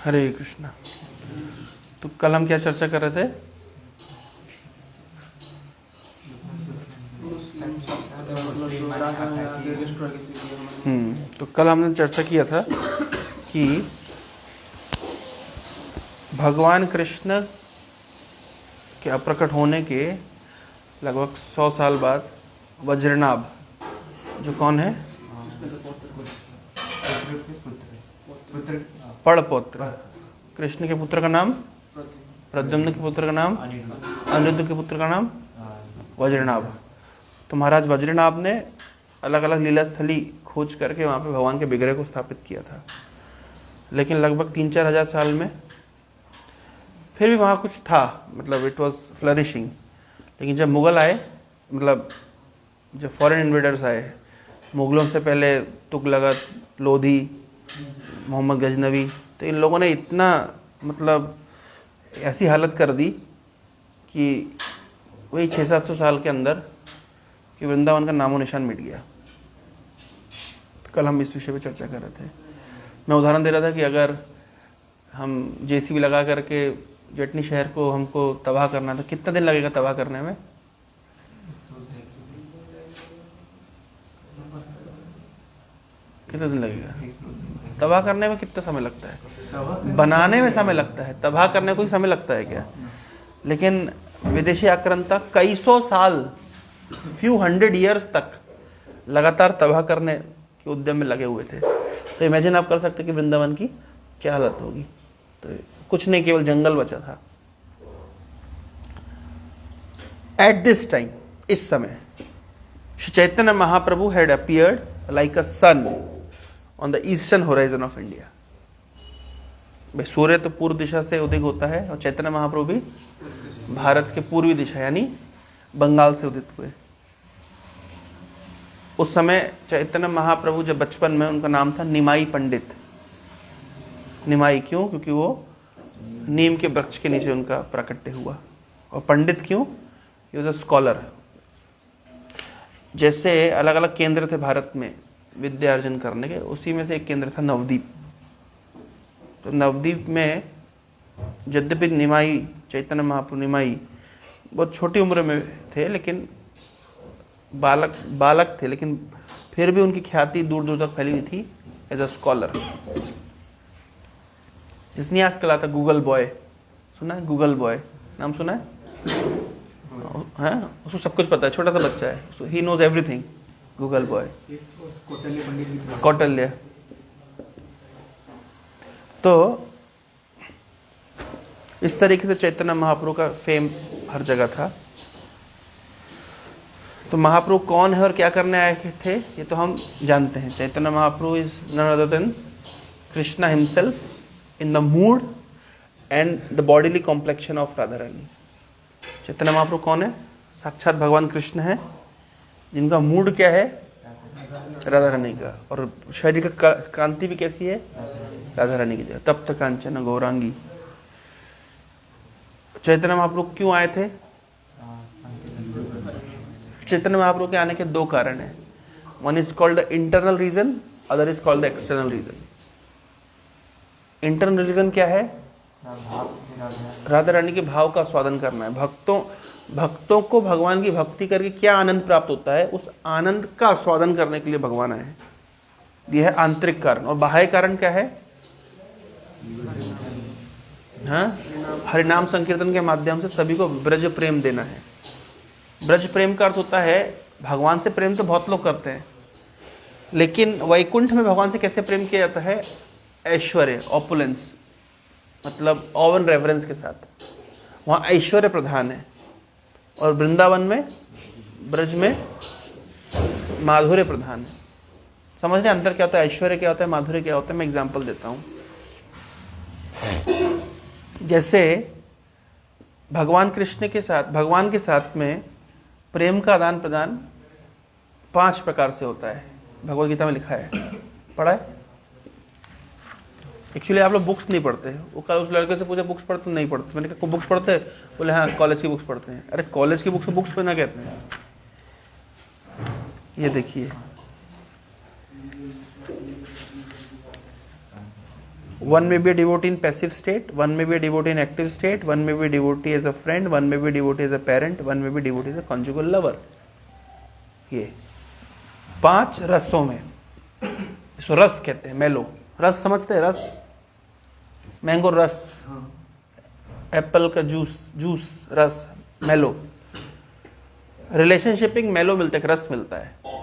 हरे कृष्णा। तो कल हम क्या चर्चा कर रहे थे? तो कल हमने चर्चा किया था कि भगवान कृष्ण के अप्रकट होने के लगभग 100 साल बाद वज्रनाभ, जो कौन है? पड़पौत्र। कृष्ण के पुत्र का नाम प्रद्युम्न के पुत्र का नाम अनिरुद्ध के पुत्र का नाम वज्रनाभ। तो महाराज वज्रनाभ ने अलग अलग लीला स्थली खोज करके वहाँ पे भगवान के विग्रह को स्थापित किया था, लेकिन लगभग 3-4 हजार साल में फिर भी वहाँ कुछ था, मतलब इट वॉज फ्लरिशिंग। लेकिन जब मुग़ल आए, मतलब जब फॉरेन इन्वेडर्स आए, मुग़लों से पहले तुगलक, लोधी, मोहम्मद गजनवी, तो इन लोगों ने इतना मतलब ऐसी हालत कर दी कि वही 600-700 साल के अंदर कि वृंदावन का नामो निशान मिट गया। कल हम इस विषय पे चर्चा कर रहे थे। मैं उदाहरण दे रहा था कि अगर हम जेसीबी लगा करके जटनी शहर को हमको तबाह करना है तो कितना दिन लगेगा तबाह करने में? कितना दिन लगेगा तबाह करने में? कितना समय लगता है? बनाने में समय लगता है, तबाह करने को ही समय लगता है क्या? लेकिन विदेशी आक्रांता कई सौ साल, फ्यू हंड्रेड ईयर्स तक लगातार तबाह करने के उद्यम में लगे हुए थे। तो इमेजिन आप कर सकते कि वृंदावन की क्या हालत होगी। तो कुछ नहीं, केवल जंगल बचा था। एट दिस टाइम, इस समय, Shri Chaitanya Mahaprabhu had appeared like a sun on the eastern horizon of India. भाई सूर्य तो पूर्व दिशा से उदित होता है और चैतन्य महाप्रभु भी भारत के पूर्वी दिशा यानी बंगाल से उदित हुए। उस समय चैतन्य महाप्रभु जब बचपन में, उनका नाम था निमाई पंडित। निमाई क्यों? क्योंकि वो नीम के वृक्ष के नीचे उनका प्राकट्य हुआ। और पंडित क्यों? He was a scholar. जैसे अलग अलग केंद्र थे भारत में विद्या अर्जन करने के, उसी में से एक केंद्र था नवदीप। तो नवदीप में यद्यपि निमाई, चैतन्य महाप्रभु निमाई बहुत छोटी उम्र में थे, लेकिन बालक थे, लेकिन फिर भी उनकी ख्याति दूर दूर तक फैली हुई थी एज अ स्कॉलर। जिसने आजकल आता गूगल बॉय, सुना है? गूगल बॉय नाम सुना है? उसको सब कुछ पता है, छोटा सा बच्चा है, he knows everything. Google boy Kautilya. तो इस तरीके से चैतन्य महाप्रभु का फेम हर जगह था। तो महाप्रभु कौन है और क्या करने आए थे ये तो हम जानते हैं। Chaitanya Mahaprabhu is none other than Krishna himself in the mood and the bodily complexion of Radha Rani. Chaitanya Mahaprabhu कौन है? साक्षात भगवान कृष्ण है, जिनका मूड क्या है? राधा रानी का। और शरीर का कांति भी कैसी है? राधा रानी की जगह। तप्त कांचन गौरांगी। चैतन्य महाप्रभु क्यों आए थे? चैतन्य महाप्रभु के आने के दो कारण हैं। One is called the internal reason, other is called the external reason. Internal reason क्या है? राधा रानी के भाव का स्वादन करना है। भक्तों को भगवान की भक्ति करके क्या आनंद प्राप्त होता है, उस आनंद का स्वादन करने के लिए भगवान आए हैं। यह है आंतरिक कारण। और बाह्य कारण क्या है? हाँ, हरिनाम संकीर्तन के माध्यम से सभी को ब्रज प्रेम देना है। ब्रज प्रेम का अर्थ होता है, भगवान से प्रेम तो बहुत लोग करते हैं, लेकिन वैकुंठ में भगवान से कैसे प्रेम किया जाता है? ऐश्वर्य, ऑपुलेंस, मतलब ऑवन रेवरेंस के साथ। वहाँ ऐश्वर्य प्रधान है। और वृंदावन में, ब्रज में माधुर्य प्रधान है। समझ रहे अंतर क्या होता है? ऐश्वर्य क्या होता है, माधुर्य क्या होता है? मैं एग्जांपल देता हूँ। जैसे भगवान कृष्ण के साथ, भगवान के साथ में प्रेम का आदान प्रदान 5 प्रकार से होता है। भगवद गीता में लिखा है, पढ़ा है? एक्चुअली आप लोग बुक्स नहीं पढ़ते। वो कल उस लड़के से पूछा बुक्स पढ़ते? नहीं पढ़ते। मैंने कहा बुक्स पढ़ते? बोले हाँ, कॉलेज की बुक्स पढ़ते हैं। अरे कॉलेज की बुक्स को बुक्स पढ़ना कहते हैं? ये देखिए, One may be a devotee in passive state, one may be a devotee in active state, one may be a devotee as a friend, one may be a devotee as a parent, one may be a devotee as a conjugal lover. ये 5 रसों में, इसको रस कहते हैं, मेलो। रस समझते हैं? रस, मैंगो रस, एप्पल का जूस रस, मेलो। रिलेशनशिपिंग मेलो मिलता है, रस मिलता है।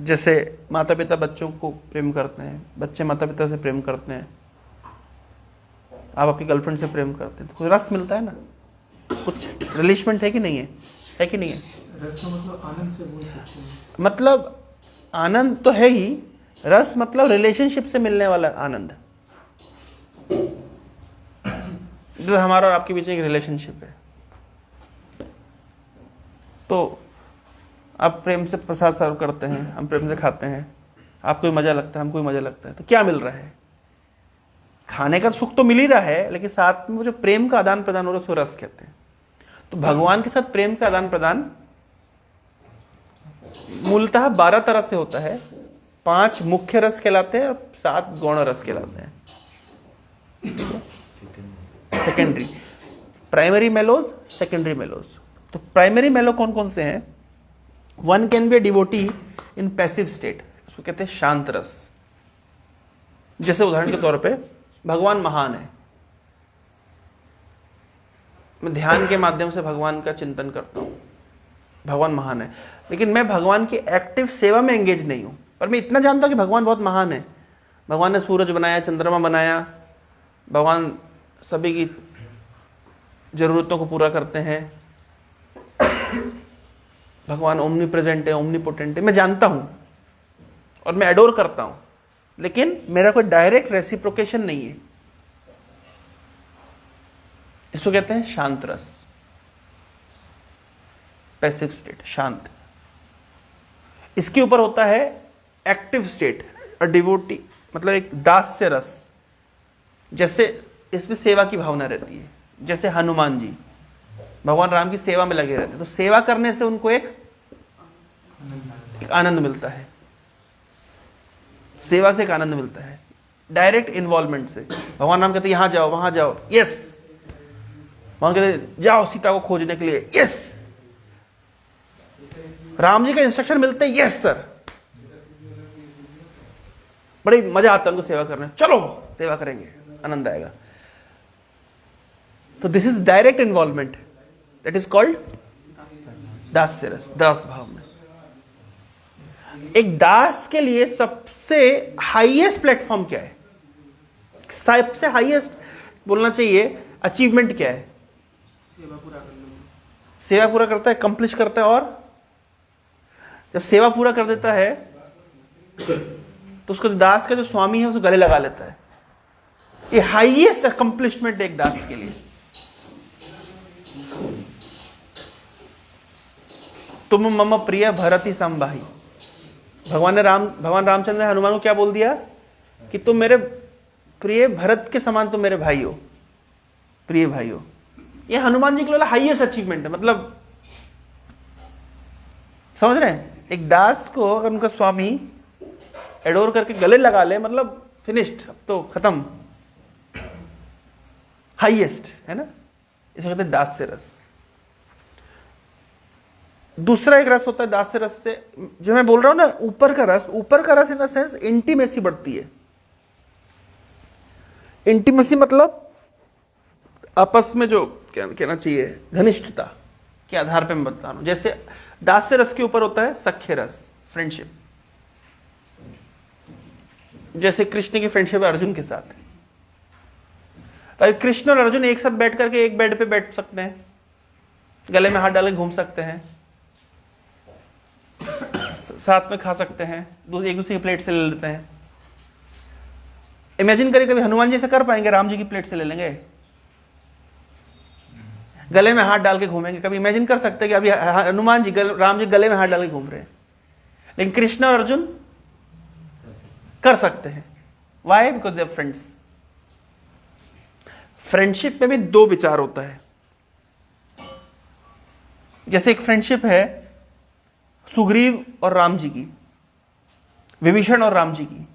जैसे माता पिता बच्चों को प्रेम करते हैं, बच्चे माता पिता से प्रेम करते हैं, आप आपकी गर्लफ्रेंड से प्रेम करते हैं, तो कुछ रस मिलता है ना, कुछ रिलेशमेंट है कि नहीं है? है कि नहीं है? रस का मतलब आनंद से बोल सकते हैं। मतलब आनंद तो है ही, रस मतलब रिलेशनशिप से मिलने वाला आनंद। जैसे हमारा और आपके बीच एक रिलेशनशिप है, तो आप प्रेम से प्रसाद सर्व करते हैं, हम प्रेम से खाते हैं, आपको भी मजा लगता है, हमको भी मजा लगता है, तो क्या मिल रहा है? खाने का सुख तो मिल ही रहा है, लेकिन साथ में वो जो प्रेम का आदान प्रदान हो रहा है उसको रस कहते हैं। तो भगवान के साथ प्रेम का आदान प्रदान मूलतः 12 तरह से होता है। 5 मुख्य रस कहलाते हैं और 7 गौण रस कहलाते हैं। Secondary, primary mellows, secondary mellows. तो प्राइमरी मेलो कौन कौन से हैं? One can be a devotee in passive state, उसको कहते हैं शांत रस। जैसे उदाहरण के तौर पे भगवान महान है, मैं ध्यान के माध्यम से भगवान का चिंतन करता हूं, भगवान महान है, लेकिन मैं भगवान की एक्टिव सेवा में एंगेज नहीं हूं, पर मैं इतना जानता हूं कि भगवान बहुत महान है। भगवान ने सूरज बनाया, चंद्रमा बनाया, भगवान सभी की जरूरतों को पूरा करते हैं, भगवान ओमनी प्रेजेंट है, ओमनी पोटेंट है, मैं जानता हूं और मैं एडोर करता हूं, लेकिन मेरा कोई डायरेक्ट रेसिप्रोकेशन नहीं है। इसको कहते हैं शांत रस, पैसिव स्टेट, शांत। इसके ऊपर होता है एक्टिव स्टेट और डिवोटी, मतलब एक दास्य रस। जैसे इसमें सेवा की भावना रहती है, जैसे हनुमान जी भगवान राम की सेवा में लगे रहते हैं, तो सेवा करने से उनको एक आनंद मिलता है, सेवा से एक आनंद मिलता है, डायरेक्ट इन्वॉल्वमेंट से। भगवान राम कहते हैं यहां जाओ, वहां जाओ, यस। भगवान कहते जाओ सीता को खोजने के लिए, यस। राम जी का इंस्ट्रक्शन मिलते हैं, यस सर। बड़ी मजा आता है उनको सेवा करने, चलो सेवा करेंगे, आनंद आएगा। तो this is direct involvement, that is called दास्य रस, दास भाव में। एक दास के लिए सबसे हाईएस्ट प्लेटफॉर्म क्या है? सबसे हाईएस्ट बोलना चाहिए अचीवमेंट क्या है? सेवा पूरा करता है, कंप्लीट करता है, और जब सेवा पूरा कर देता है तो उसको दास का जो स्वामी है उसको गले लगा लेता है। ये हाईएस्ट अकम्प्लिशमेंट एक दास के लिए। तुम मम प्रिय भरति समभाई। भगवान रामचंद्र ने हनुमान को क्या बोल दिया कि तुम मेरे प्रिय भरत के समान, तुम मेरे भाई हो, प्रिय भाई हो। ये हनुमान जी के लिए हाईएस्ट अचीवमेंट है। मतलब समझ रहे हैं? एक दास को अगर उनका स्वामी एडोर करके गले लगा ले, मतलब फिनिश्ड, अब तो खत्म, हाईएस्ट है ना। इसको कहते हैं दास्य रस। दूसरा एक रस होता है दास्य रस से, जो मैं बोल रहा हूं ना, ऊपर का रस। ऊपर का रस इन द सेंस इंटीमेसी बढ़ती है। इंटीमेसी मतलब आपस में जो कहना चाहिए घनिष्ठता के आधार पे मैं बता रहा हूं। जैसे दास्य रस के ऊपर होता है सख्य रस, फ्रेंडशिप। जैसे कृष्ण की फ्रेंडशिप है अर्जुन के साथ। कृष्ण और अर्जुन एक साथ बैठ करके एक बेड पे बैठ सकते हैं, गले में हाथ डाल के घूम सकते हैं, साथ में खा सकते हैं, एक दूसरे की प्लेट से ले लेते हैं। इमेजिन करिए कभी हनुमान जी ऐसा कर पाएंगे? राम जी की प्लेट से ले लेंगे, गले में हाथ डाल के घूमेंगे? कभी इमेजिन कर सकते हैं कि अभी हनुमान जी राम जी गले में हाथ डाल के घूम रहे हैं? लेकिन कृष्ण और अर्जुन कर सकते हैं। Why? Because they are friends. Friendship में भी दो विचार होता है। जैसे एक फ्रेंडशिप है सुग्रीव और राम जी की, विभीषण और राम जी की,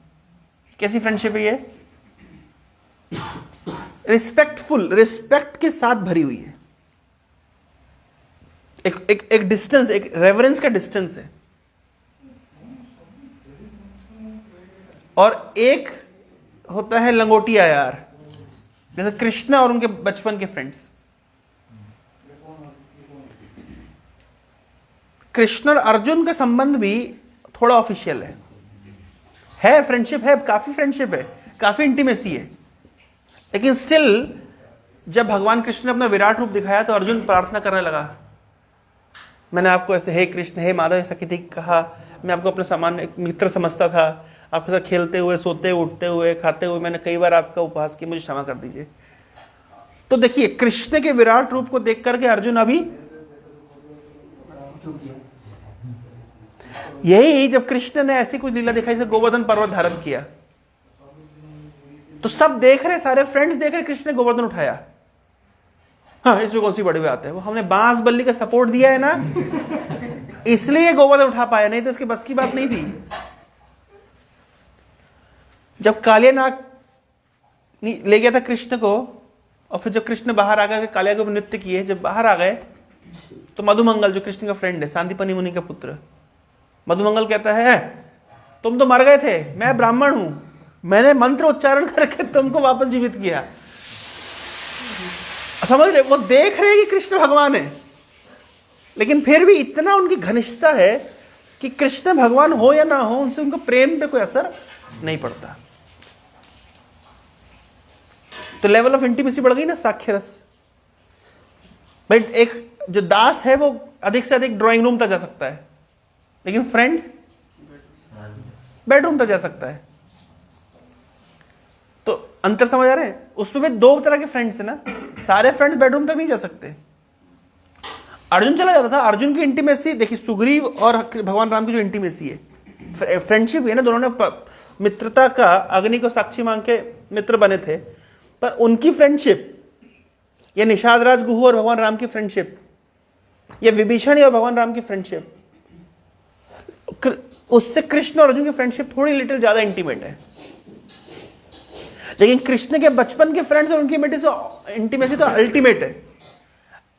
कैसी फ्रेंडशिप है ये? रिस्पेक्टफुल, रिस्पेक्ट के साथ भरी हुई है। एक डिस्टेंस, एक रेवरेंस का डिस्टेंस है। और एक होता है लंगोटिया यार, जैसे कृष्ण और उनके बचपन के फ्रेंड्स। कृष्ण और अर्जुन का संबंध भी थोड़ा ऑफिशियल है फ्रेंडशिप है, काफी फ्रेंडशिप है, काफी इंटीमेसी है। लेकिन स्टिल जब भगवान कृष्ण ने अपना विराट रूप दिखाया तो अर्जुन प्रार्थना करने लगा, मैंने आपको ऐसे हे कृष्ण हे माधव ऐसा किसी कहा, मैं आपको अपने समान एक मित्र समझता था, आपके साथ खेलते हुए, सोते उठते हुए, खाते हुए मैंने कई बार आपका उपहास किया, मुझे क्षमा कर दीजिए। तो देखिए कृष्ण के विराट रूप को देख करके अर्जुन अभी, यही जब कृष्ण ने ऐसी कुछ लीला दिखाई, जैसे गोवर्धन पर्वत धारण किया, तो सब देख रहे, सारे फ्रेंड्स देख रहे कृष्ण ने गोवर्धन उठाया। हाँ, इसमें कौन सी बड़ी बात है, वो हमने बांस बल्ली का सपोर्ट दिया है ना, इसलिए गोवर्धन उठा पाया, नहीं तो इसके बस की बात नहीं थी। जब कालिया नाग ले गया था कृष्ण को, और फिर जब कृष्ण बाहर आ गए, कालिया के ऊपर नृत्य किए, जब बाहर आ गए तो मधुमंगल जो कृष्ण का फ्रेंड है, सांदीपनि मुनि का पुत्र, मधुमंगल कहता है तुम तो मर गए थे, मैं ब्राह्मण हूं, मैंने मंत्र उच्चारण करके तुमको वापस जीवित किया। समझ रहे, वो देख रहे हैं कि कृष्ण भगवान है, लेकिन फिर भी इतना उनकी घनिष्ठता है कि कृष्ण भगवान हो या ना हो, उनसे उनका प्रेम पे कोई असर नहीं पड़ता। तो लेवल ऑफ इंटीमेसी बढ़ गई ना, साख्य रस। भाई एक जो दास है वो अधिक से अधिक ड्राइंग रूम तक जा सकता है, लेकिन फ्रेंड बेडरूम तक जा सकता है। तो अंतर समझ आ रहे हैं? उसमें भी दो तरह के फ्रेंड्स है ना, सारे फ्रेंड्स बेडरूम तक नहीं जा सकते। अर्जुन चला जाता था, अर्जुन की इंटीमेसी देखिए, सुग्रीव और भगवान राम की जो इंटीमेसी है, फ्रेंडशिप है ना, दोनों ने मित्रता का अग्नि को साक्षी मांग के मित्र बने थे, पर उनकी फ्रेंडशिप, या निषाद राज गुहू और भगवान राम की फ्रेंडशिप, या विभीषण और भगवान राम की फ्रेंडशिप, उससे कृष्ण और अर्जुन की फ्रेंडशिप थोड़ी लिटिल ज्यादा इंटीमेट है। लेकिन कृष्ण के बचपन के फ्रेंड्स और उनकी इंटीमेसी तो अल्टीमेट है।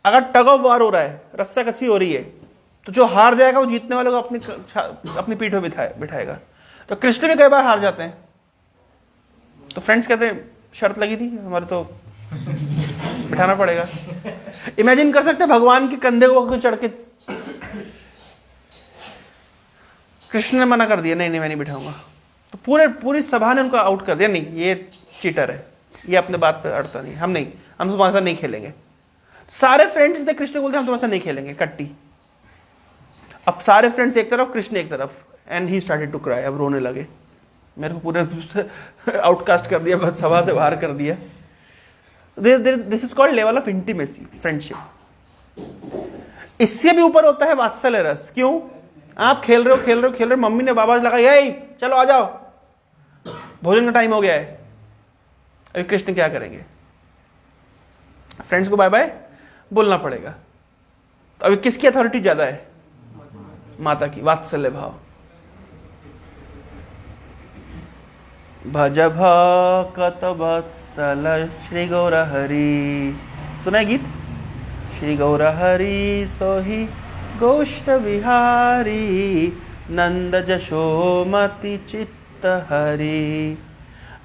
अगर टग ऑफ वार हो रहा है, रस्साकसी हो रही है, तो जो हार जाएगा वो जीतने वाले को अपनी पीठ पे बिठाएगा। तो कृष्ण भी कई बार हार जाते हैं, तो फ्रेंड्स कहते हैं शर्त लगी थी हमारे, तो बिठाना पड़ेगा। इमेजिन कर सकते हैं भगवान के कंधे को चढ़ के, कृष्ण ने मना कर दिया, नहीं मैं नहीं बिठाऊंगा, तो पूरी सभा ने उनको आउट कर दिया, नहीं ये चीटर है, ये अपने बात पे अड़ता नहीं, हम तुम्हारे साथ नहीं खेलेंगे। सारे फ्रेंड्स ने कृष्ण को बोलते हम तुम्हारे साथ नहीं खेलेंगे, कट्टी। अब सारे फ्रेंड्स एक तरफ, कृष्ण एक तरफ, and he started to cry, अब रोने लगे, मेरे को पूरे आउटकास्ट कर दिया, बस सभा से बाहर कर दिया। This is called level of intimacy, friendship. इससे भी ऊपर होता है वात्सल्य रस। क्यों? आप खेल रहे हो, मम्मी ने आवाज लगाई, यही चलो आ जाओ, भोजन का टाइम हो गया है। अभी कृष्ण क्या करेंगे? फ्रेंड्स को बाय बाय बोलना पड़ेगा। तो अभी किसकी अथॉरिटी ज्यादा है? माता की, वात्सल्य भाव। भज भक्त वत्सल श्री गौर हरि, सुना है गीत? श्री गौर हरि सोही गोष्ठ विहारी, नंद जशोमति चित्त हरि,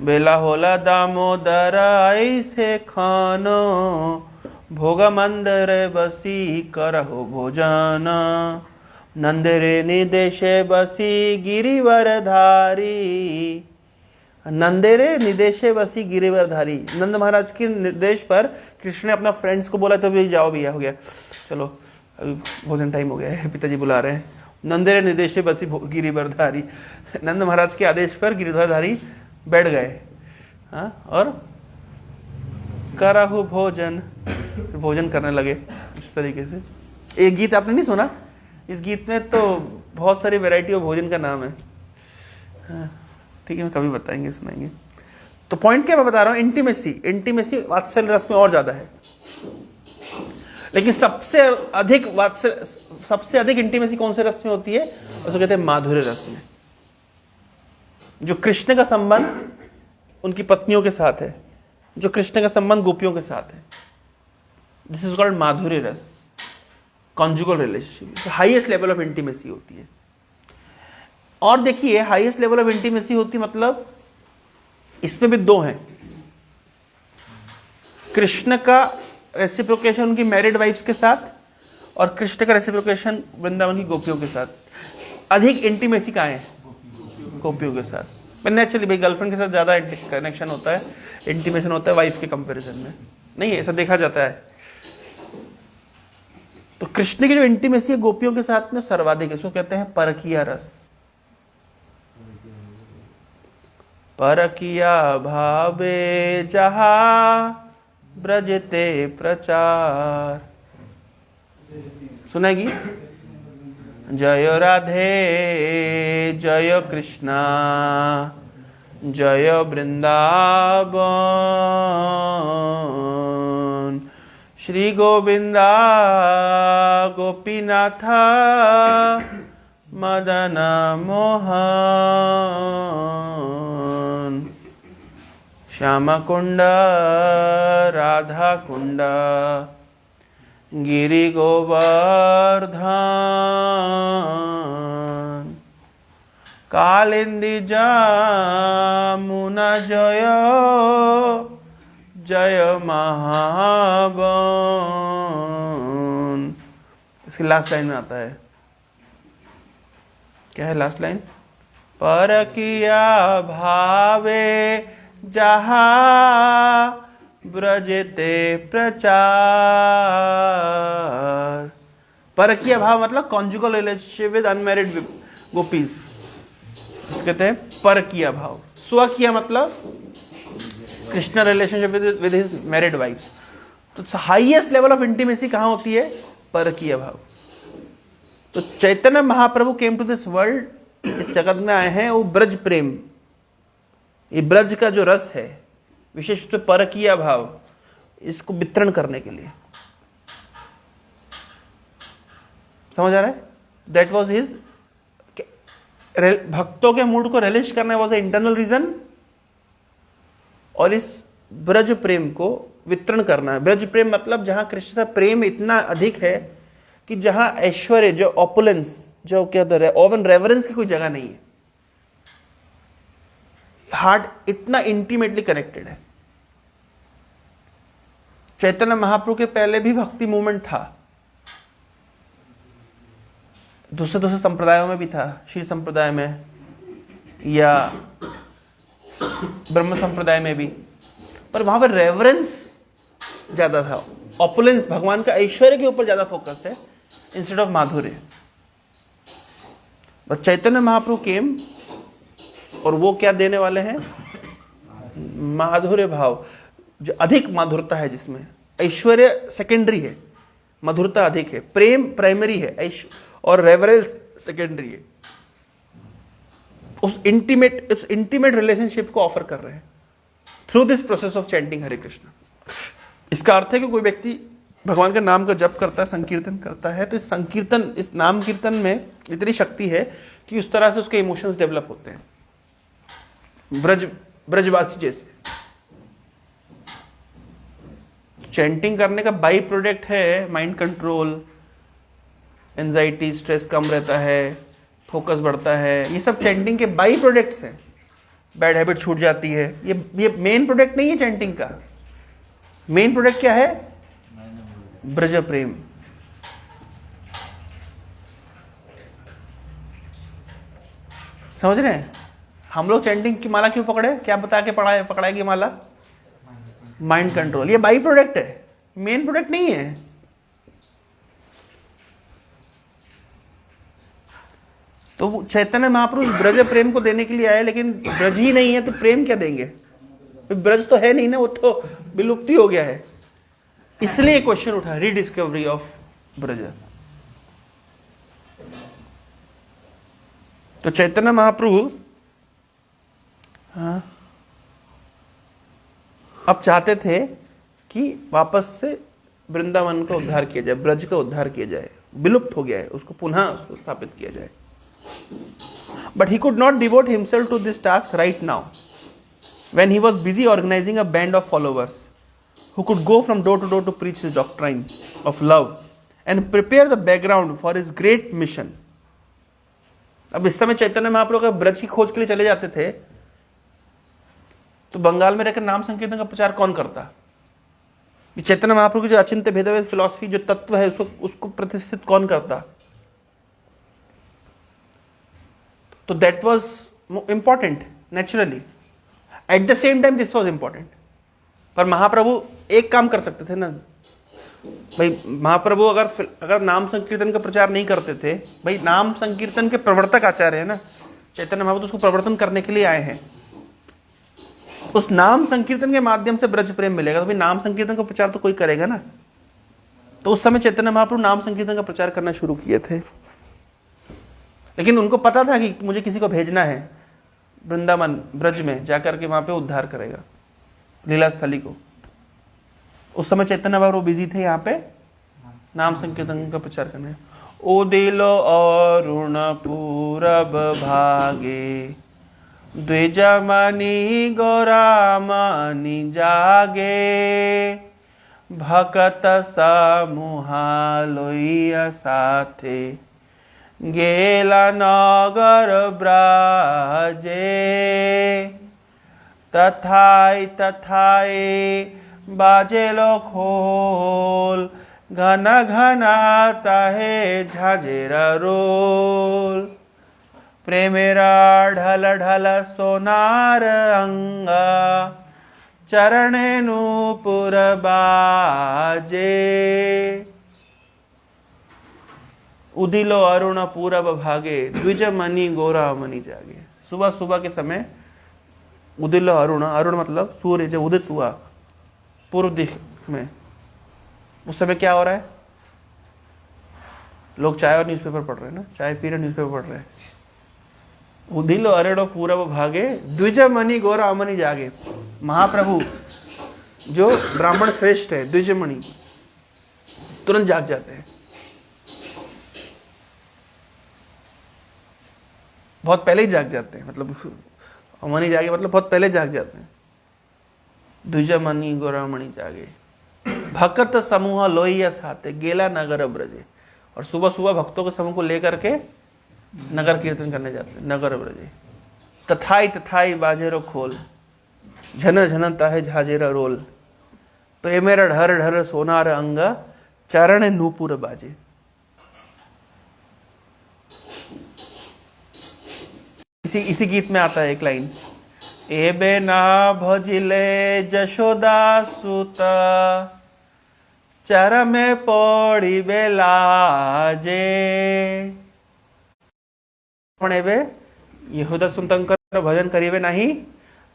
बेला होला दामोदर ऐसे खानो, भोग मंदिर बसी करहो भोजन, नंदरे निदेशे बसी गिरिवर धारी, नंदेरे निदेशे बसी गिरिवर धारी। नंद महाराज के निर्देश पर कृष्ण ने अपना फ्रेंड्स को बोला, तो भी जाओ भैया, हो गया, चलो अभी भोजन टाइम हो गया है, पिताजी बुला रहे हैं। नंदेरे निर्देशे बसी गिरिवरधारी, नंद महाराज के आदेश पर गिरिवरधारी बैठ गए, हाँ, और कराहु भोजन, भोजन करने लगे इस तरीके से। एक गीत आपने नहीं सुना? इस गीत में तो बहुत सारी वैरायटी ऑफ भोजन का नाम है, हाँ, ठीक है, मैं कभी बताएंगे, सुनाएंगे। तो पॉइंट क्या मैं बता रहा हूं, इंटीमेसी वात्सल्य रस में और ज्यादा है। लेकिन सबसे अधिक इंटीमेसी कौन से रस में होती है? उसको कहते हैं माधुर्य रस में। जो कृष्ण का संबंध उनकी पत्नियों के साथ है, जो कृष्ण का संबंध गोपियों के साथ है, दिस इज कॉल्ड माधुर्य रस, conjugal relationship, highest level of intimacy होती है। और देखिए हाईएस्ट लेवल ऑफ इंटीमेसी होती मतलब इसमें भी दो हैं, कृष्ण का रेसिप्रोकेशन उनकी मैरिड वाइफ्स के साथ और कृष्ण का रेसिप्रोकेशन वृंदावन की गोपियों के साथ। अधिक इंटीमेसी कहाँ है? गोपियों के साथ। पर नेचुरली भाई गर्लफ्रेंड के साथ ज्यादा कनेक्शन होता है, इंटीमेशन होता है वाइफ के कंपैरिजन में, नहीं ऐसा देखा जाता है। तो कृष्ण की जो इंटीमेसी है गोपियों के साथ में सर्वाधिक है, इसको कहते हैं परकिया रस। परकिया भावे जहा ब्रजते प्रचार, सुनेगी? जय राधे जय कृष्णा जय वृंदावन, श्री गोविंदा गोपीनाथ मदन मोहन, श्याम कुंड राधा कुंड गिरि गोवर्धन, कालिंदी जमुना जय जय महावन। इसकी लास्ट लाइन में आता है, क्या है लास्ट लाइन? परकिया भावे जहा ब्रजते प्रचार। परकीय भाव मतलब conjugal relationship with unmarried gopis, कहते हैं परकीय भाव। स्वकीय मतलब Krishna relationship with his married wives. तो हाईएस्ट लेवल ऑफ इंटीमेसी कहां होती है? परकीय भाव। तो Chaitanya Mahaprabhu came to this world, इस जगत में आए हैं वो ब्रज प्रेम, ये ब्रज का जो रस है विशेष रूप से परकीय भाव, इसको वितरण करने के लिए। समझ आ रहा है? दैट वॉज हिज, भक्तों के मूड को रिलीज करना वॉज ए इंटरनल रीजन, और इस ब्रज प्रेम को वितरण करना है। ब्रज प्रेम मतलब जहां कृष्ण का प्रेम इतना अधिक है कि जहां ऐश्वर्य, जो ऑपुलेंस, जो क्या है ओवन रेवरेंस की कोई जगह नहीं है। हार्ट इतना इंटीमेटली कनेक्टेड है। चैतन्य महाप्रभु के पहले भी भक्ति मूवमेंट था, दूसरे संप्रदायों में भी था, श्री संप्रदाय में या ब्रह्म संप्रदाय में भी, पर वहां पर रेवरेंस ज्यादा था, ऑपुलेंस, भगवान का ऐश्वर्य के ऊपर ज्यादा फोकस है इंस्टेड ऑफ माधुर्य। बट चैतन्य महाप्रभु केम, और वो क्या देने वाले हैं? माधुर्य भाव, जो अधिक माधुरता है, जिसमें ऐश्वर्य सेकेंडरी है, मधुरता अधिक है, प्रेम प्राइमरी है और रेवरेंस सेकेंडरी है। उस इंटीमेट रिलेशनशिप को ऑफर कर रहे हैं through this process of chanting Hare Krishna. इसका अर्थ है कि कोई व्यक्ति भगवान के नाम का जप करता है, संकीर्तन करता है, तो इस संकीर्तन, इस नाम कीर्तन में इतनी शक्ति है कि उस तरह से उसके इमोशंस डेवलप होते हैं, ब्रजवासी जैसे। चैंटिंग करने का बाई प्रोडक्ट है माइंड कंट्रोल, एंजाइटी, स्ट्रेस कम रहता है, फोकस बढ़ता है, ये सब चैंटिंग के बाई प्रोडक्ट्स हैं। बैड हैबिट छूट जाती है, ये मेन प्रोडक्ट नहीं है चैंटिंग का। मेन प्रोडक्ट क्या है? ब्रज प्रेम। समझ रहे हैं? हम लोग चैंटिंग की माला क्यों पकड़े? क्या बता के पकड़ाएगी माला? Mind control. ये बाई प्रोडक्ट है, मेन प्रोडक्ट नहीं है। तो चैतन्य महापुरुष ब्रज प्रेम को देने के लिए आए, लेकिन ब्रज ही नहीं है तो प्रेम क्या देंगे? ब्रज तो है नहीं ना, वो तो विलुप्ति हो गया है। इसलिए क्वेश्चन उठा, रीडिस्कवरी ऑफ ब्रज। तो चैतन्य महाप्रभु अब चाहते थे कि वापस से वृंदावन का उद्धार किया जाए, ब्रज का उद्धार किया जाए, विलुप्त हो गया है, उसको पुनः उसको स्थापित किया जाए। But he could not devote himself to this task right now, when he was busy organizing a band of followers who could go from door to door to preach his doctrine of love and prepare the background for his great mission. अब इस समय चैतन्य महाप्रभु अगर ब्रज की खोज के लिए चले जाते थे तो बंगाल में रहकर नाम संकीर्तन का प्रचार कौन करता? चैतन्य महाप्रभु की जो अचिंत्य भेदवेद फिलॉसफी, जो तत्व है, उसको प्रतिष्ठित कौन करता? तो that was important naturally. At the same time this was important. पर महाप्रभु एक काम कर सकते थे ना भाई. महाप्रभु अगर नाम संकीर्तन का प्रचार नहीं करते थे, भाई नाम संकीर्तन के प्रवर्तक आचार्य है ना चैतन्य महाप्रभु, तो उसको प्रवर्तन करने के लिए आए हैं. उस नाम संकीर्तन के माध्यम से ब्रज प्रेम मिलेगा, तो भाई नाम संकीर्तन का प्रचार तो कोई करेगा ना. तो उस समय चैतन्य महाप्रभु नाम संकीर्तन का प्रचार करना शुरू किए थे. लेकिन उनको पता था कि मुझे किसी को भेजना है वृंदावन ब्रज में जाकर के वहां पे उद्धार करेगा लीला स्थली को. उस समय चैतन्य महाप्रभु बिजी थे यहाँ पे नाम संकीर्तन का प्रचार करने. उदिलो अरुण पूरब भागे द्विजमणि गौरामणि जागे भकत समूहा लोइया साथे गेला नगर ब्राजे तथाई तथाई बाजेलो खोल घन घनाता है झांझेरा रोल प्रेमेरा ढल ढल सोनार अंगा चरणे नूपुर बाजे उदिलो अरुण पूरब भागे द्विज मणि गोरा मणि जागे. सुबह सुबह के समय उदिलो अरुण, अरुण मतलब सूर्य जब उदित हुआ पूर्व दिशा में, उस समय क्या हो रहा है? लोग चाय और न्यूज़पेपर पढ़ रहे हैं ना, चाय पी रहे, न्यूज़पेपर पढ़ रहे हैं. उदिलो अरुण पूरब भागे द्विज मणि गोरा अमणि जागे. महाप्रभु जो ब्राह्मण श्रेष्ठ है द्विज मणि तुरंत जाग जाते हैं. बहुत पहले ही जाग जाते हैं, मतलब अमणि जागे मतलब बहुत पहले जाग जाते हैं. द्विज मणि गोरा मणि जागे भक्त समूह लोहिया साथे गेला नगर ब्रजे. और सुबह सुबह भक्तों के समूह को लेकर के नगर कीर्तन करने जाते हैं. नगर ब्रजे तथाई तथाई बाजेरो खोल झन झनता है झाजेरा रोल प्रेमेर ढर ढर सोनार अंगा चरण नूपुर बाजे. इसी गीत में आता है एक लाइन, एबे ना भजिले जशोदा सुता चर में पड़ी बेलाजे. एबे यहूदा सुनतंकर भजन करीबे नहीं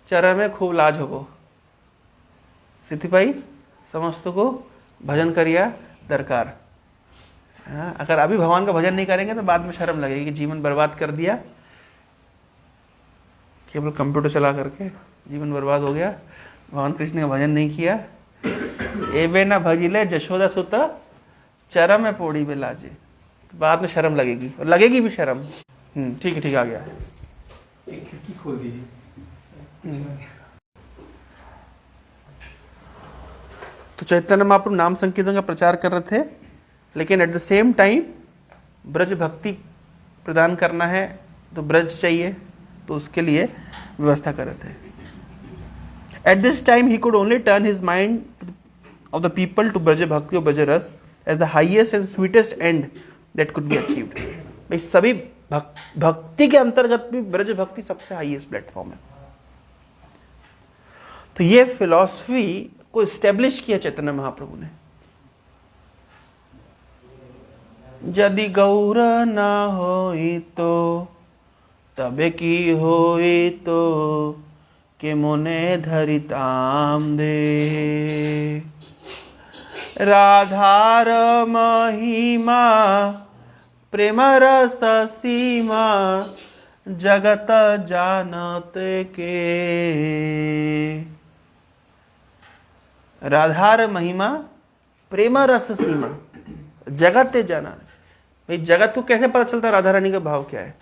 चर में खूब लाज होगो. सिद्धि समस्त को भजन करिया दरकार. अगर अभी भगवान का भजन नहीं करेंगे तो बाद में शर्म लगेगी कि जीवन बर्बाद कर दिया, केवल कंप्यूटर चला करके जीवन बर्बाद हो गया, भगवान कृष्ण का भजन नहीं किया. एबे ना भजिले जशोदा सुता चरम में पोड़ी में लाजे. बाद में शर्म लगेगी, और लगेगी भी शर्म. ठीक है, आ गया. एक खिड़की खोल दीजिए. तो चैतन्य महाप्रभु नाम संकीर्तन का प्रचार कर रहे थे, लेकिन at the same time Braj भक्ति प्रदान करना है तो ब्रज चाहिए, तो उसके लिए व्यवस्था कर रहे थे. At this time he could only turn his mind of the people to Braj bhakti और ब्रज रस as the highest and sweetest and that could be achieved. भाई सभी भक्ति के अंतर्गत भी ब्रज भक्ति सबसे हाईएस्ट प्लेटफॉर्म है. तो ये फिलॉसफी को स्टैब्लिश किया चैतन्य महाप्रभु ने. यदि गौर न होई तो तबे की होई तो के मोने धरिताम दे. राधार महिमा प्रेम रस सीमा जगत जानत के. राधार महिमा प्रेम रस सीमा जगत जाना. भाई जगत को कैसे पता चलता राधा रानी का भाव क्या है?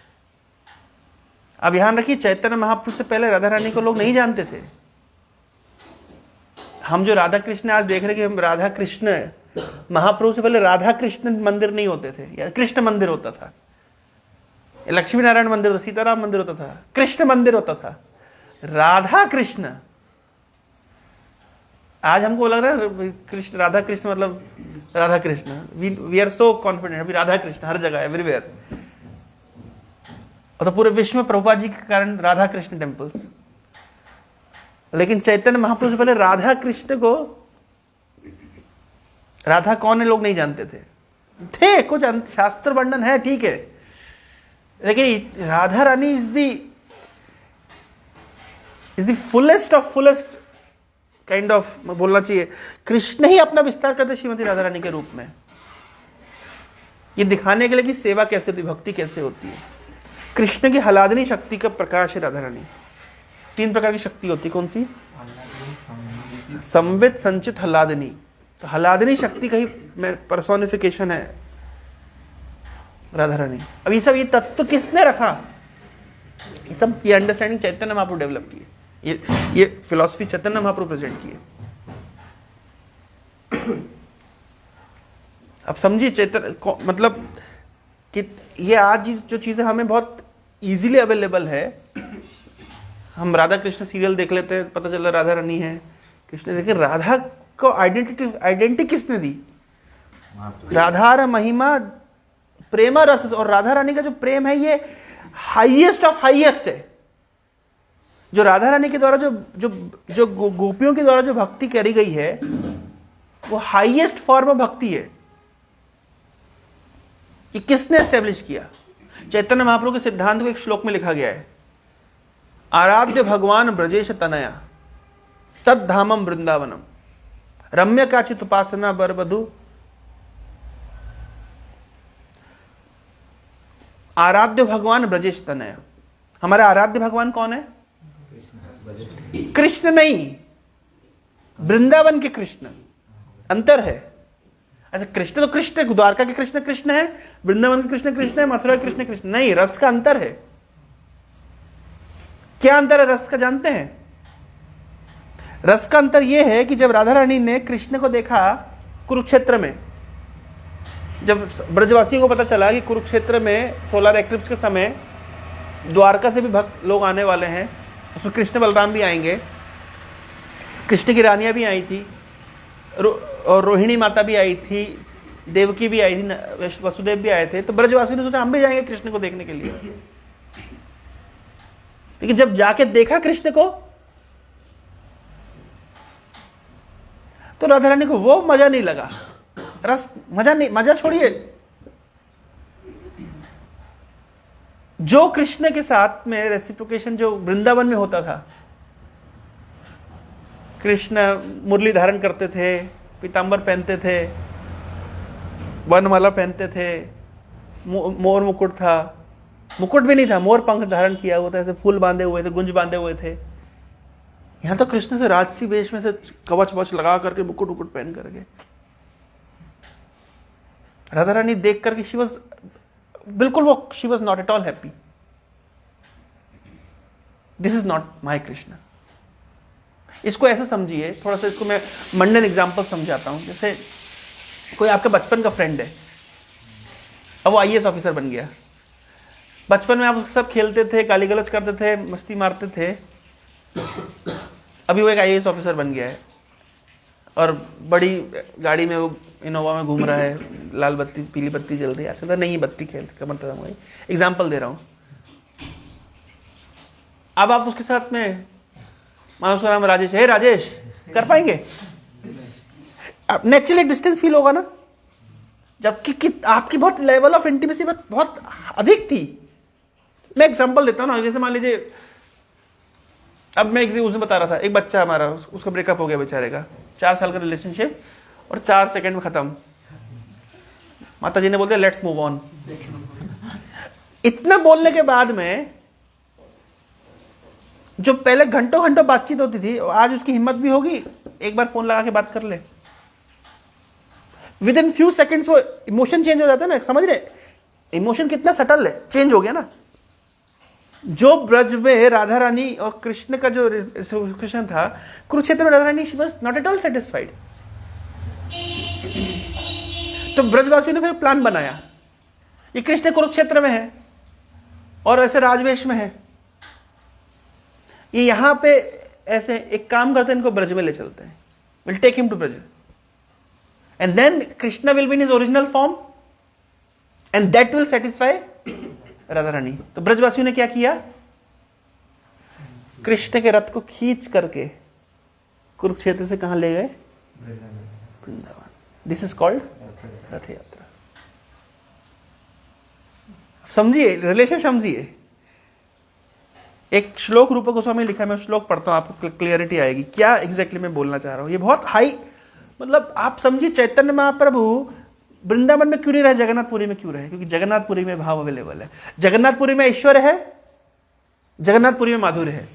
अब ध्यान रखिए, चैतन्य महाप्रभु से पहले राधा रानी को लोग नहीं जानते थे। हम जो राधा कृष्ण आज देख रहे हैं कि हम राधा कृष्ण, महाप्रभु से पहले राधा कृष्ण मंदिर नहीं होते थे, या कृष्ण मंदिर होता था, लक्ष्मी नारायण मंदिर होता, सीताराम मंदिर होता था, कृष्ण मंदिर होता था। राधा कृष्ण, आज हमको लग रहा है कृष्ण राधा कृष्ण मतलब Radha Krishna, we are so confident, अभी राधा कृष्ण हर जगह एवरीवेयर, और तो पूरे विश्व में प्रभुपाद जी के कारण राधा कृष्ण टेम्पल्स। लेकिन चैतन्य महाप्रभु से पहले राधा कृष्ण को, राधा कौन है लोग नहीं जानते थे कुछ शास्त्र वर्णन है, ठीक है, लेकिन Radha Rani is the fullest of fullest kind of, बोलना चाहिए कृष्ण ही अपना विस्तार करते श्रीमती राधा रानी के रूप में, ये दिखाने के लिए कि सेवा कैसे होती, भक्ति कैसे होती है। कृष्ण की हलादनी शक्ति का प्रकाश है राधा रानी। 3 प्रकार की शक्ति होती है, कौन सी? संवित, संचित, हलादनी। तो हलादनी शक्ति का ही पर्सोनिफिकेशन है राधा रानी। अब ये सब, ये तत्व किसने रखा? ये सब, ये अंडरस्टैंडिंग चैतन्य महाप्रभु डेवलप की है, ये फिलॉसफी चैतन्य महाप्रभु प्रेजेंट की है। अब समझिए चैतन्य मतलब कि ये आज जो चीजें हमें बहुत इजीली अवेलेबल है, हम राधा कृष्ण सीरियल देख लेते हैं, पता चला राधा रानी है, कृष्ण, देखिए राधा को आइडेंटिटी किसने दी? राधा महिमा प्रेमा रस, और राधा रानी का जो प्रेम है ये हाईएस्ट ऑफ हाईएस्ट है। जो राधा रानी के द्वारा जो गोपियों के द्वारा जो भक्ति करी गई है वो हाईएस्ट फॉर्म ऑफ भक्ति है। ये किसने एस्टेब्लिश किया? चैतन्य महाप्रभु के सिद्धांत को एक श्लोक में लिखा गया है, आराध्य भगवान ब्रजेश तनया तद धामम वृंदावनम रम्य काचित उपासना बरबधु। आराध्य भगवान ब्रजेश तनया, हमारा आराध्य भगवान कौन है? कृष्ण नहीं, वृंदावन के कृष्ण, अंतर है। अच्छा, कृष्ण तो कृष्ण, द्वारका के कृष्ण कृष्ण है, वृंदावन के कृष्ण कृष्ण है, मथुरा के कृष्ण कृष्ण नहीं, रस का अंतर है। क्या अंतर है रस का, जानते हैं? रस का अंतर यह है कि जब राधा रानी ने कृष्ण को देखा कुरुक्षेत्र में, जब ब्रजवासियों को पता चला कि कुरुक्षेत्र में सोलर एक्लिप्स के समय द्वारका से भी भक्त लोग आने वाले हैं, उसमें कृष्ण बलराम भी आएंगे, कृष्ण की रानियां भी आई थी, और रोहिणी माता भी आई थी, देवकी भी आई थी, वसुदेव भी आए थे, तो ब्रजवासियों ने सोचा हम भी जाएंगे कृष्ण को देखने के लिए। लेकिन जब जाके देखा कृष्ण को तो राधा रानी को वो मजा नहीं लगा, रस मजा नहीं, मजा छोड़िए, जो कृष्ण के साथ में रेसिप्रोकेशन जो वृंदावन में होता था, कृष्ण मुरली धारण करते थे, पीतांबर पहनते थे, वनमाला पहनते थे, मोर मुकुट था, मुकुट भी नहीं था, मोर पंख धारण किया हुआ था, ऐसे फूल बांधे हुए थे, गुंज बांधे हुए थे। यहां तो कृष्ण से राजसी वेश में से कवच वच लगा करके मुकुट उकुट पहन करके, राधा रानी देख करके शी वॉज बिल्कुल, वो she was not at all happy. This is not my Krishna. इसको ऐसे समझिए, थोड़ा सा इसको मैं मंडन एग्जाम्पल समझाता हूं। जैसे कोई आपके बचपन का फ्रेंड है, अब वो आईएएस ऑफिसर बन गया। बचपन में आप उसके साथ खेलते थे, गाली गलौज करते थे, मस्ती मारते थे, अभी वो एक आईएएस ऑफिसर बन गया है और बड़ी गाड़ी में वो इनोवा में घूम रहा है, लाल बत्ती पीली बत्ती जल रही है, अच्छा नहीं बत्ती खेल का मतलब एग्जाम्पल दे रहा हूं। अब आप उसके साथ में, मानो उसका नाम राजेश है, राजेश कर पाएंगे? अब नेचुरली डिस्टेंस फील होगा ना, जबकि आपकी बहुत लेवल ऑफ इंटीमेसी बहुत अधिक थी। मैं एग्जांपल देता हूं ना, जैसे मान लीजिए, अब मैं उसने बता रहा था, एक बच्चा हमारा, उसका ब्रेकअप हो गया बेचारे का, 4 साल का रिलेशनशिप और 4 सेकंड में खत्म। माता जी ने बोल दिया लेट्स मूव ऑन। इतना बोलने के बाद में जो पहले घंटों घंटों बातचीत होती थी, आज उसकी हिम्मत भी होगी एक बार फोन लगा के बात कर ले। विद इन फ्यू सेकेंड्स वो इमोशन चेंज हो जाता है ना, समझ रहे? इमोशन कितना सटल है, चेंज हो गया ना। जो ब्रज में राधा रानी और कृष्ण का जो कृष्ण था, कुरुक्षेत्र में Radha Rani she was not at all satisfied. तो ब्रजवासियों ने फिर प्लान बनाया, ये कृष्ण कुरुक्षेत्र में है और ऐसे राजवेश में है, ये यहां पे ऐसे एक काम करते हैं, इनको ब्रज में ले चलते हैं, will take him to Braj and then Krishna will be in his original form and that will satisfy Radha Rani. तो ब्रजवासियों ने क्या किया, कृष्ण के रथ को खींच करके कुरुक्षेत्र से कहां ले गए, वृंदावन। दिस इज कॉल्ड रथ यात्रा। समझिए रिलेशन, समझिए। एक श्लोक रूप गोस्वामी लिखा है, मैं श्लोक पढ़ता हूं, आपको क्लियरिटी आएगी क्या एग्जैक्टली मैं बोलना चाह रहा हूं। ये बहुत हाई, मतलब आप समझिए चैतन्य महाप्रभु वृंदावन में क्यों नहीं रहे, जगन्नाथपुरी में क्यों रहे, क्योंकि जगन्नाथपुरी में भाव अवेलेबल है। जगन्नाथपुरी में ऐश्वर्य है, जगन्नाथपुरी में माधुर्य है,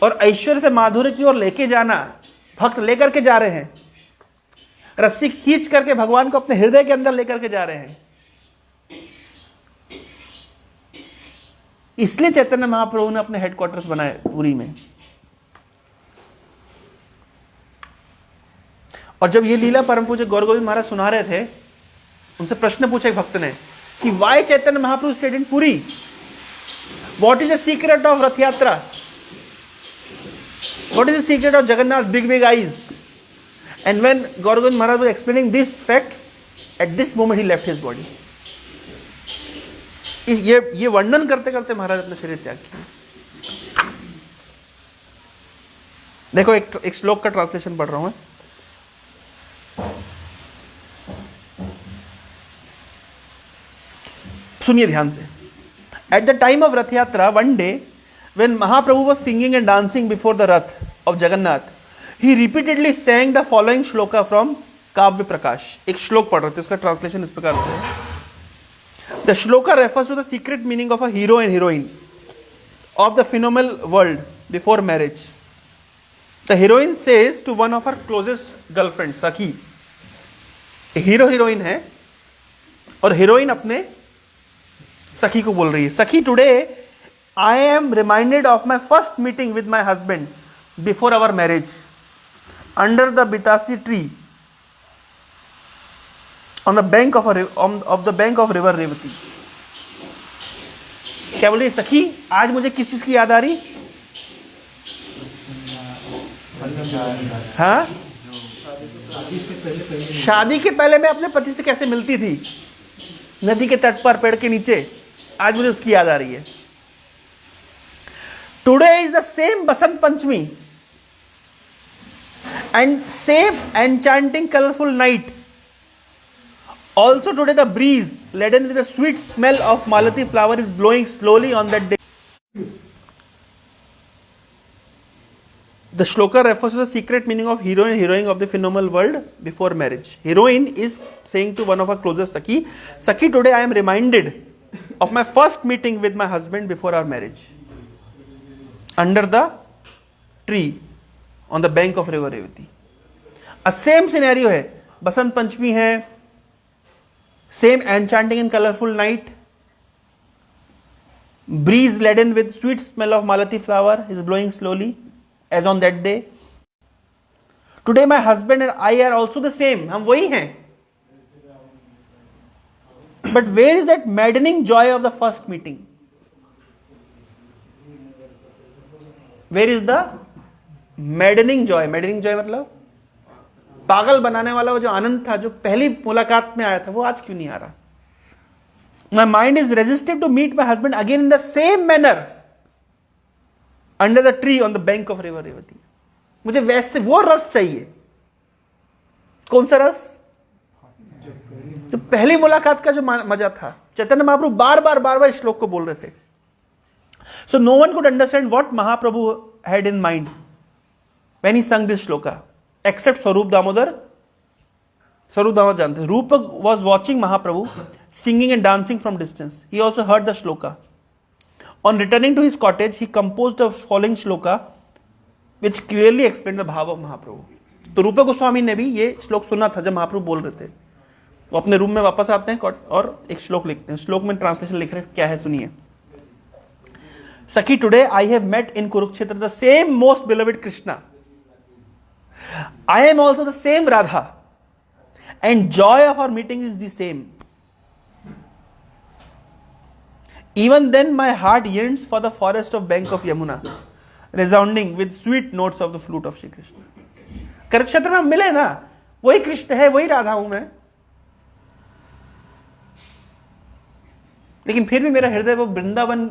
और ऐश्वर्य से माधुर्य की ओर लेके जाना, भक्त लेकर के जा रहे हैं, रस्सी खींच करके भगवान को अपने हृदय के अंदर लेकर के जा रहे हैं। इसलिए चैतन्य महाप्रभु ने अपने हेडक्वार्टर्स बनाए पुरी में। और जब ये लीला परम पूज्य गौर गोविंद महाराज सुना रहे थे, उनसे प्रश्न पूछा एक भक्त ने कि why Chaitanya Mahaprabhu stayed in Puri, what is the secret of Rath Yatra, what is the secret of Jagannath big big eyes. And when Gaur Govind Maharaj was explaining this facts, at this moment he left his body. ये वर्णन करते करते महाराज अपना शरीर त्याग किया। देखो एक श्लोक का ट्रांसलेशन पढ़ रहा हूं मैं। सुनिए ध्यान से। At the time of Rath यात्रा, one day when Mahaprabhu was singing and dancing before the Rath of Jagannath, he repeatedly sang the following shloka from Kavya Prakash. एक श्लोक पढ़ रहे थे, उसका ट्रांसलेशन इस प्रकार से है। The shloka refers to the secret meaning of a hero and heroine of the phenomenal world before marriage. The heroine says to one of her closest girlfriends, Sakhi. Hero heroine है और heroine अपने सखी को बोल रही है, सखी today I am reminded of my first meeting with my husband before our marriage under the bitasi tree on the bank of river Revati. क्या बोल रही है सखी, आज मुझे किस चीज की याद आ रही? हाँ, शादी के पहले मैं अपने पति से कैसे मिलती थी नदी के तट पर पेड़ के नीचे, आज मुझे उसकी याद आ रही है। Today is the same Basant Panchami and same enchanting colorful night. Also today the breeze laden with the sweet smell of malati flower is blowing slowly on that day. The shloka refers to the secret meaning of hero and heroine of the phenomenal world before marriage. Heroine is saying to one of her closest Sakhi, Sakhi, today I am reminded of my first meeting with my husband before our marriage. Under the tree on the bank of river Revati. A same scenario है, बसंत पंचमी है, same enchanting and colorful night, breeze laden with sweet smell of malati flower is blowing slowly as on that day. Today my husband and I are also the same, हम वही हैं. But where is that maddening joy of the first meeting? Where is the maddening joy? Maddening joy मतलब पागल बनाने वाला वो जो आनंद था, जो पहली मुलाकात में आया था, वो आज क्यों नहीं आ रहा? My mind is resistive to meet my husband again in the same manner under the tree on the bank of river Revati. मुझे वैसे वो रस चाहिए। कौन सा रस? जो पहली मुलाकात का जो मजा था। चैतन्य महाप्रभु बार बार इस श्लोक को बोल रहे थे। So no one could understand what Mahaprabhu had in mind when he sang this shloka, except Swarup Damodar. Swarup Damodar जानते। Rupa was watching Mahaprabhu singing and dancing from distance. He also heard the shloka. On returning to his cottage, he composed the following shloka, which clearly explained the bhava of Mahaprabhu. तो रूपा गोस्वामी ने भी ये श्लोक सुना था जब महाप्रभु बोल रहे थे। वो अपने रूम में वापस आते हैं और एक श्लोक लिखते हैं। श्लोक में ट्रांसलेशन लिख रहे हैं, क्या है सुनिए। Sakhi, today I have met in Kurukshetra the same most beloved Krishna. I am also the same Radha, and joy of our meeting is the same. Even then my heart yearns for the forest of bank of Yamuna, resounding with sweet notes of the flute of Shri Krishna. Kurukshetra में हम मिले ना, वही कृष्ण है, वही राधा हूं मैं, लेकिन फिर भी मेरा हृदय वो वृंदावन,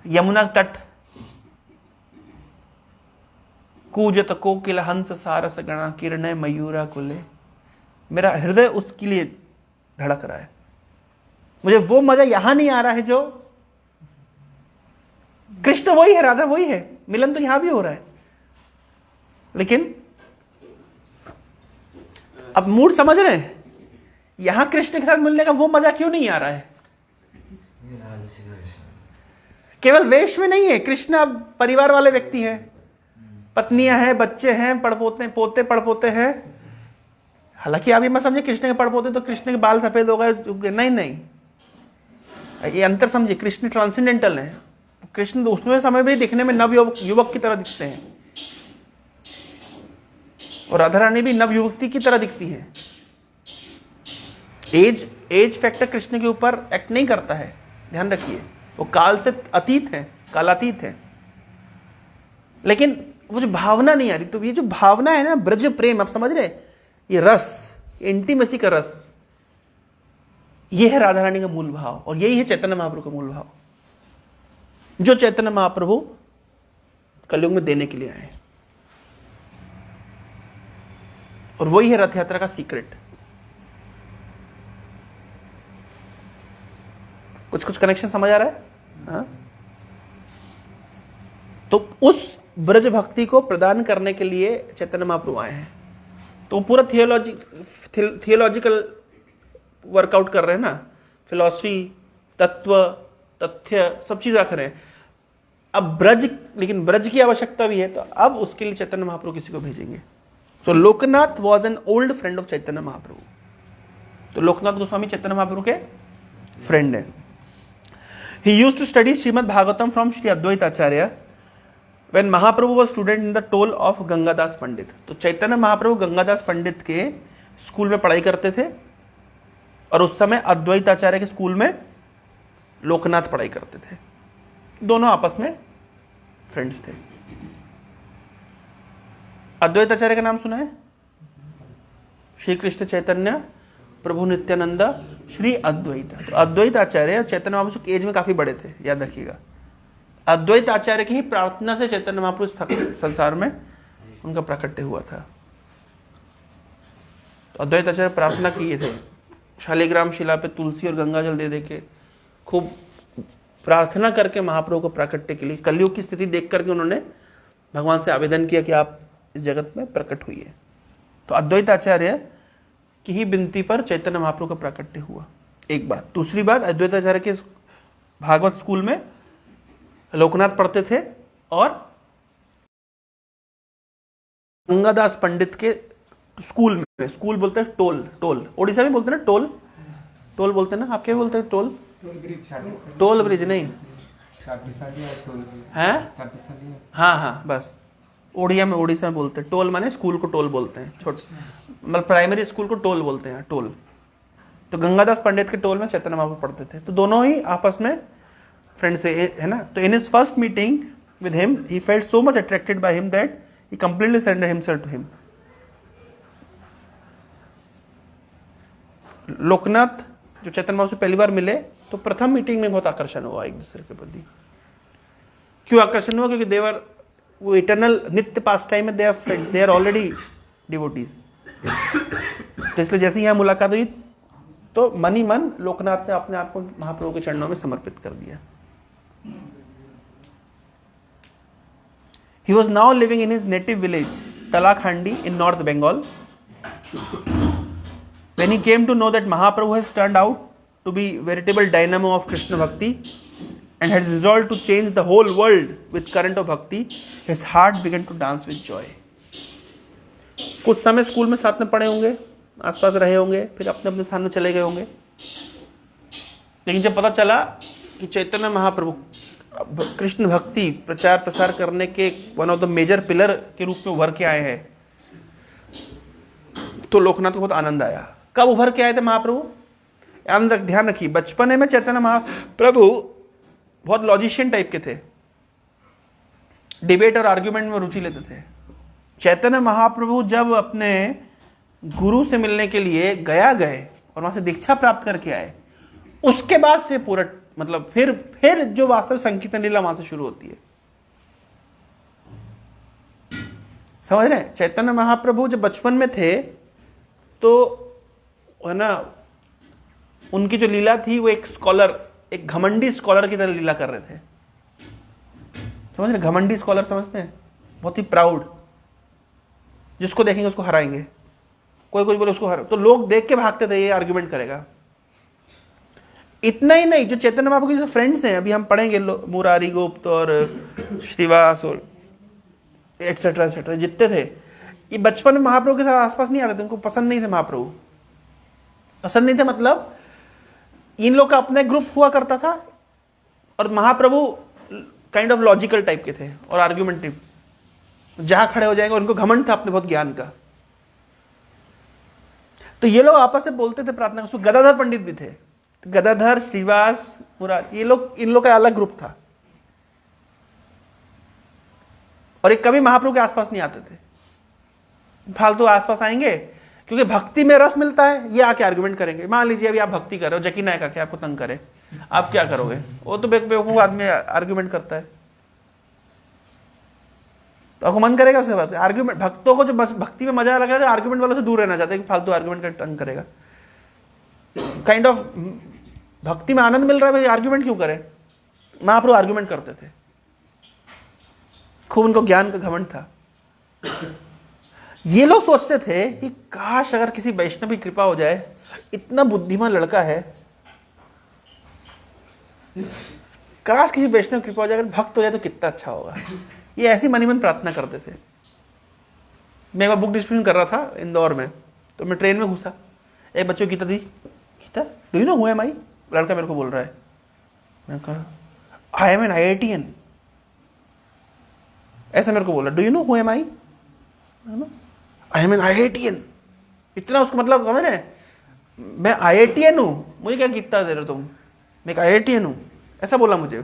यमुना तट, कूजत कोकिल हंस सारस गणा किरण मयूरा कुले, मेरा हृदय उसके लिए धड़क रहा है. मुझे वो मजा यहां नहीं आ रहा है जो कृष्ण वही है, राधा वही है, मिलन तो यहां भी हो रहा है, लेकिन अब मूड समझ रहे हैं, यहां कृष्ण के साथ मिलने का वो मजा क्यों नहीं आ रहा है. केवल वेश में नहीं है, कृष्ण अब परिवार वाले व्यक्ति हैं, पत्नियां हैं, बच्चे हैं, पड़पोते पोते पड़पोते हैं. हालांकि आप ये मत समझे कृष्ण के पड़पोते तो कृष्ण के बाल सफेद हो गए, नहीं नहीं, ये अंतर समझिए. कृष्ण ट्रांसेंडेंटल है. कृष्ण उसमें समय भी दिखने में नव युवक की तरह दिखते हैं, और राधा रानी भी नव युवती की तरह दिखती है. एज फैक्टर कृष्ण के ऊपर एक्ट नहीं करता है, ध्यान रखिए. वो काल से अतीत है, कालातीत है, लेकिन वो जो भावना नहीं आ रही. तो ये जो भावना है ना, ब्रज प्रेम, आप समझ रहे, ये रस, इंटीमेसी का रस, ये है राधा रानी का मूल भाव, और यही है चैतन्य महाप्रभु का मूल भाव, जो चैतन्य महाप्रभु कलयुग में देने के लिए आए. और वही है रथ यात्रा का सीक्रेट. कुछ कुछ कनेक्शन समझ आ रहा है? हाँ? तो उस ब्रज भक्ति को प्रदान करने के लिए चैतन्य महाप्रभु आए हैं. तो पूरा थियोलॉजिकल वर्कआउट कर रहे हैं ना, फिलॉसफी, तत्व, तथ्य, सब चीज रख रहे हैं. अब ब्रज, लेकिन ब्रज की आवश्यकता भी है, तो अब उसके लिए चैतन्य महाप्रभु किसी को भेजेंगे. So Lokanath was an old friend of Chaitanya Mahaprabhu. तो लोकनाथ गोस्वामी चैतन्य महाप्रभु के फ्रेंड है. He used to study Srimad Bhagavatam from Shri Advaita Acharya when Mahaprabhu was student in the toll of Gangadas पंडित. तो चैतन्य महाप्रभु गंगादास पंडित के स्कूल में पढ़ाई करते थे, और उस समय अद्वैत आचार्य के स्कूल में लोकनाथ पढ़ाई करते थे. दोनों आपस में फ्रेंड्स थे. अद्वैत आचार्य का नाम सुना है? श्री कृष्ण चैतन्य प्रभु नित्यानंद श्री अद्वैत. तो अद्वैत आचार्य और चैतन्य महाप्रभु एज में काफी बड़े थे, याद रखिएगा. अद्वैत आचार्य की ही प्रार्थना से चैतन्य महाप्रभु संसार में उनका प्राकट्य हुआ था. तो अद्वैत आचार्य प्रार्थना किए थे, शालिग्राम शिला पे तुलसी और गंगा जल दे देके खूब प्रार्थना करके महाप्रभु को प्राकट्य के लिए, कलयुग की स्थिति देख करके उन्होंने भगवान से आवेदन किया कि आप इस जगत में प्रकट हुई. तो अद्वैत आचार्य की ही विनती पर चैतन्य महाप्रभु का प्राकट्य हुआ. एक बात. दूसरी बात, अद्वैत आचार्य के भागवत स्कूल में लोकनाथ पढ़ते थे, और गंगादास पंडित के स्कूल में, स्कूल बोलते हैं टोल, टोल उड़ीसा में बोलते हैं ना, टोल, टोल बोलते हैं ना, आप क्या बोलते हैं? टोल, टोल ब्रिज नहीं है? हाँ हाँ, बस उड़िया में, उड़ीसा में बोलते हैं टोल, माने स्कूल को टोल बोलते हैं. छोटे मतलब प्राइमरी स्कूल को टोल बोलते हैं, टोल. तो गंगादास पंडित के टोल में चैतन्य महाप्रभु पढ़ते थे. तो दोनों ही आपस में फ्रेंड्स है ना. तो in his first meeting with him he felt so much attracted by him that he completely surrendered himself to him. Lokanath जो चैतन्य महाप्रभु से पहली बार मिले, तो प्रथम मीटिंग में बहुत आकर्षण हुआ एक दूसरे के प्रति. क्यों आकर्षण हुआ? क्योंकि देवर वो इटर्नल नित्य पास टाइम में, दे आर ऑलरेडी डिवोटीज. तो इसलिए जैसे ही यहाँ मुलाकात हुई, तो मन ही मन लोकनाथ ने अपने आप को महाप्रभु के चरणों में समर्पित कर दिया. He was now living in his native village, Talakhandi, in North Bengal. When he came to know that Mahaprabhu has turned out to be veritable dynamo of Krishna Bhakti and had resolved to change the whole world with current of Bhakti, his heart began to dance with joy. कुछ समय school में साथ में पढ़े होंगे, आसपास रहे होंगे, फिर अपने अपने स्थान में चले गए होंगे. लेकिन जब पता चला कि चैतन्य महाप्रभु कृष्ण भक्ति प्रचार प्रसार करने के one of the major pillar के रूप में उभर के आए हैं, तो लोकनाथ को बहुत आनंद आया। कब उभर के आए थे महाप्रभु? ध्यान रखिए, बचपने में चैतन्य महाप्रभु बहुत लॉजिशियन टाइप के थे, डिबेट और आर्ग्यूमेंट में रुचि लेते थे। चैतन्य महाप्रभु जब अपने गुरु से मिलने के लिए गया गए और वहां से दीक्षा प्राप्त करके आए, उसके बाद से पूरा मतलब फिर जो वास्तव संकीर्तन लीला वहां से शुरू होती है। समझ रहे हैं? चैतन्य महाप्रभु जब बचपन में थे तो है ना, उनकी जो लीला थी वो एक स्कॉलर, एक घमंडी स्कॉलर की तरह लीला कर रहे थे। समझ रहे? घमंडी स्कॉलर समझते हैं? बहुत ही प्राउड, जिसको देखेंगे उसको हराएंगे, कोई कोई बोले उसको हरा, तो लोग देख के भागते थे ये आर्ग्यूमेंट करेगा। इतना ही नहीं, जो चैतन्य महाप्रभु के जो फ्रेंड्स हैं, अभी हम पढ़ेंगे मुरारी गुप्त और श्रीवास और एटसेट्रा एटसेट्रा जितने थे, ये बचपन में महाप्रभु के साथ आसपास नहीं आ रहे थे, उनको पसंद नहीं थे महाप्रभु। पसंद नहीं थे मतलब इन लोग का अपना एक ग्रुप हुआ करता था और महाप्रभु काइंड ऑफ लॉजिकल टाइप के थे और आर्ग्यूमेंटिव, जहां खड़े हो जाएंगे। उनको घमंड था अपने बहुत ज्ञान का, तो ये लोग आपस में बोलते थे प्रार्थना। उसमें गदाधर पंडित भी थे, गदाधर, श्रीवास, मुरारी, ये लोग, इन लोग का अलग ग्रुप था और ये कभी महाप्रभु के आसपास नहीं आते थे। फालतू आसपास आएंगे क्योंकि भक्ति में रस मिलता है, ये आके आर्गुमेंट करेंगे। मान लीजिए अभी आप भक्ति कर रहे हो, जकी नायक आके आपको तंग करे, आप क्या करोगे? वो तो बेवकूफ आदमी आर्गुमेंट करता है, तो आपको मन करेगा उससे बात। आर्गुमेंट, भक्तों को जो बस भक्ति में मजा लग रहा है, आर्गुमेंट वालों से दूर रहना चाहते हैं कि फालतू आर्गुमेंट कर तंग करेगा। काइंड ऑफ भक्ति में आनंद मिल रहा है, भाई आर्गुमेंट क्यों करे? महाप्रभु आर्गुमेंट करते थे, खूब उनको ज्ञान का घमंड था। ये लोग सोचते थे कि काश अगर किसी वैष्णव की कृपा हो जाए, इतना बुद्धिमान लड़का है, काश किसी वैष्णव की कृपा हो जाए, अगर भक्त हो जाए तो कितना अच्छा होगा। ये ऐसी मन ही मन प्रार्थना करते थे। मैं एक बार बुक डिस्ट्रीब्यूशन कर रहा था इंदौर में, तो मैं ट्रेन में घुसा, एक बच्चे को गीता दी, Gita do you know who am I? लड़का मेरे को बोल रहा है, मैंने कहा आई एम एन IITian, ऐसा मेरे को बोला, do you know who am I? I am an IITian। इतना उसको मतलब समझ रहे, मैं IITian हूं, मुझे क्या गीता दे रहे हो तुम, मैं एक IITian हूं, ऐसा बोला मुझे।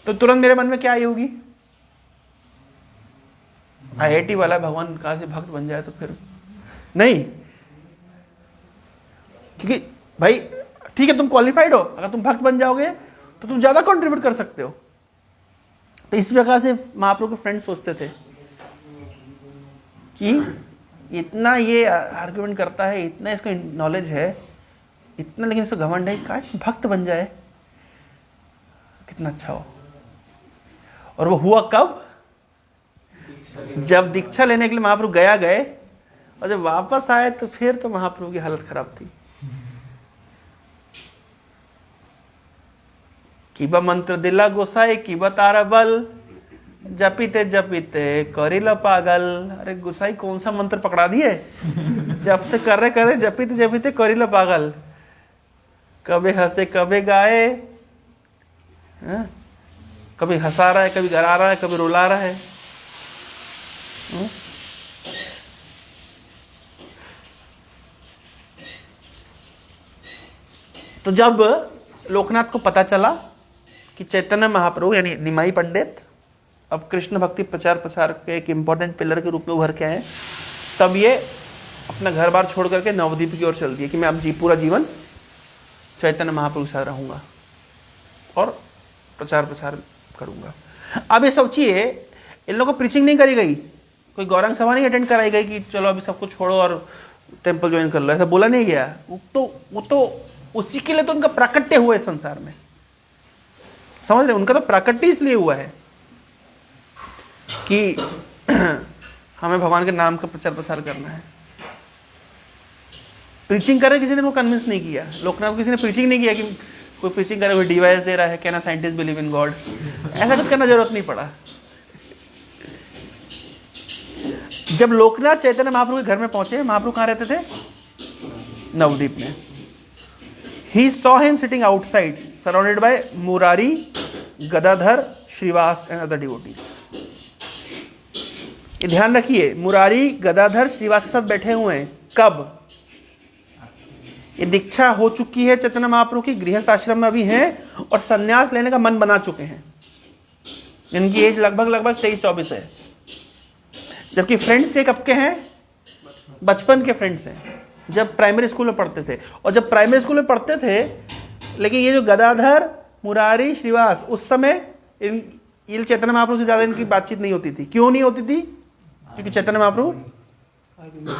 तो तुरंत मेरे मन में क्या आई होगी? IIT वाला भगवान कहां से भक्त बन जाए तो फिर नहीं, क्योंकि भाई ठीक है तुम क्वालिफाइड हो, अगर तुम भक्त बन जाओगे तो तुम ज्यादा कंट्रीब्यूट कर सकते हो। तो इस प्रकार से महाप्रभु के फ्रेंड्स सोचते थे कि इतना ये आर्गुमेंट करता है, इतना इसको नॉलेज है, इतना, लेकिन इसको घमंड है, काश भक्त बन जाए कितना अच्छा हो। और वो हुआ कब? जब दीक्षा लेने के लिए महाप्रभु गए और जब वापस आए तो फिर तो महाप्रभु की हालत खराब थी। किबा मंत्र दिला गोसाई, किबा तारा बल, जपीते जपीते करिला पागल। अरे गोसाई कौन सा मंत्र पकड़ा दिए? जब से कर रहे जपीते जपीते करिला पागल। कभी हंसे कभी गाए, कभी हंसा रहा है, कभी गरा रहा है, कभी रुला रहा है। तो जब लोकनाथ को पता चला कि चैतन्य महाप्रभु यानी निमाई पंडित अब कृष्ण भक्ति प्रचार प्रसार के एक इंपॉर्टेंट पिलर के रूप में उभर के आए, तब ये अपना घर बार छोड़ करके नवद्वीप की ओर चल दिए कि मैं अब पूरा जीवन चैतन्य महाप्रभु के साथ रहूंगा और प्रचार प्रसार करूंगा। अब ये सोचिए, इन लोगों को प्रीचिंग नहीं करी गई, कोई गौरांग सभा नहीं अटेंड कराई गई कि चलो अभी सब कुछ छोड़ो और टेंपल ज्वाइन कर लो, ऐसा बोला नहीं गया। वो तो उसी के लिए तो उनका प्राकट्य हुआ है संसार में, समझ रहे? उनका तो प्राकट्य इसलिए हुआ है कि हमें भगवान के नाम का प्रचार प्रसार करना है। प्रीचिंग करे किसी ने वो कन्विंस नहीं किया, लोकनाथ को किसी ने प्रीचिंग नहीं किया कि कोई प्रीचिंग करे, कोई डिवाइस दे रहा है, कहना साइंटिस्ट बिलीव इन गॉड, ऐसा कुछ करना जरूरत नहीं पड़ा। जब लोकनाथ चैतन्य महाप्रभु के घर में पहुंचे, महाप्रभु कहां रहते थे? नवद्वीप में। He saw him sitting outside, surrounded by Murari, Gadadhar, Shrivas and other devotees. ये ध्यान रखिए, मुरारी गदाधर श्रीवास के साथ बैठे हुए हैं। कब? ये दीक्षा हो चुकी है चैतन्य महाप्रभु की, गृहस्थ आश्रम में अभी हैं और संन्यास लेने का मन बना चुके हैं। इनकी एज लगभग 23-24 है। जबकि फ्रेंड्स ये कब के हैं? बचपन के फ्रेंड्स हैं, जब प्राइमरी स्कूल में पढ़ते थे। और जब प्राइमरी स्कूल में पढ़ते थे, लेकिन ये जो गदाधर, मुरारी, श्रीवास, उस समय इन चैतन्य महाप्रभु से ज्यादा इनकी बातचीत नहीं होती थी। क्यों नहीं होती थी? क्योंकि चैतन्य महाप्रभु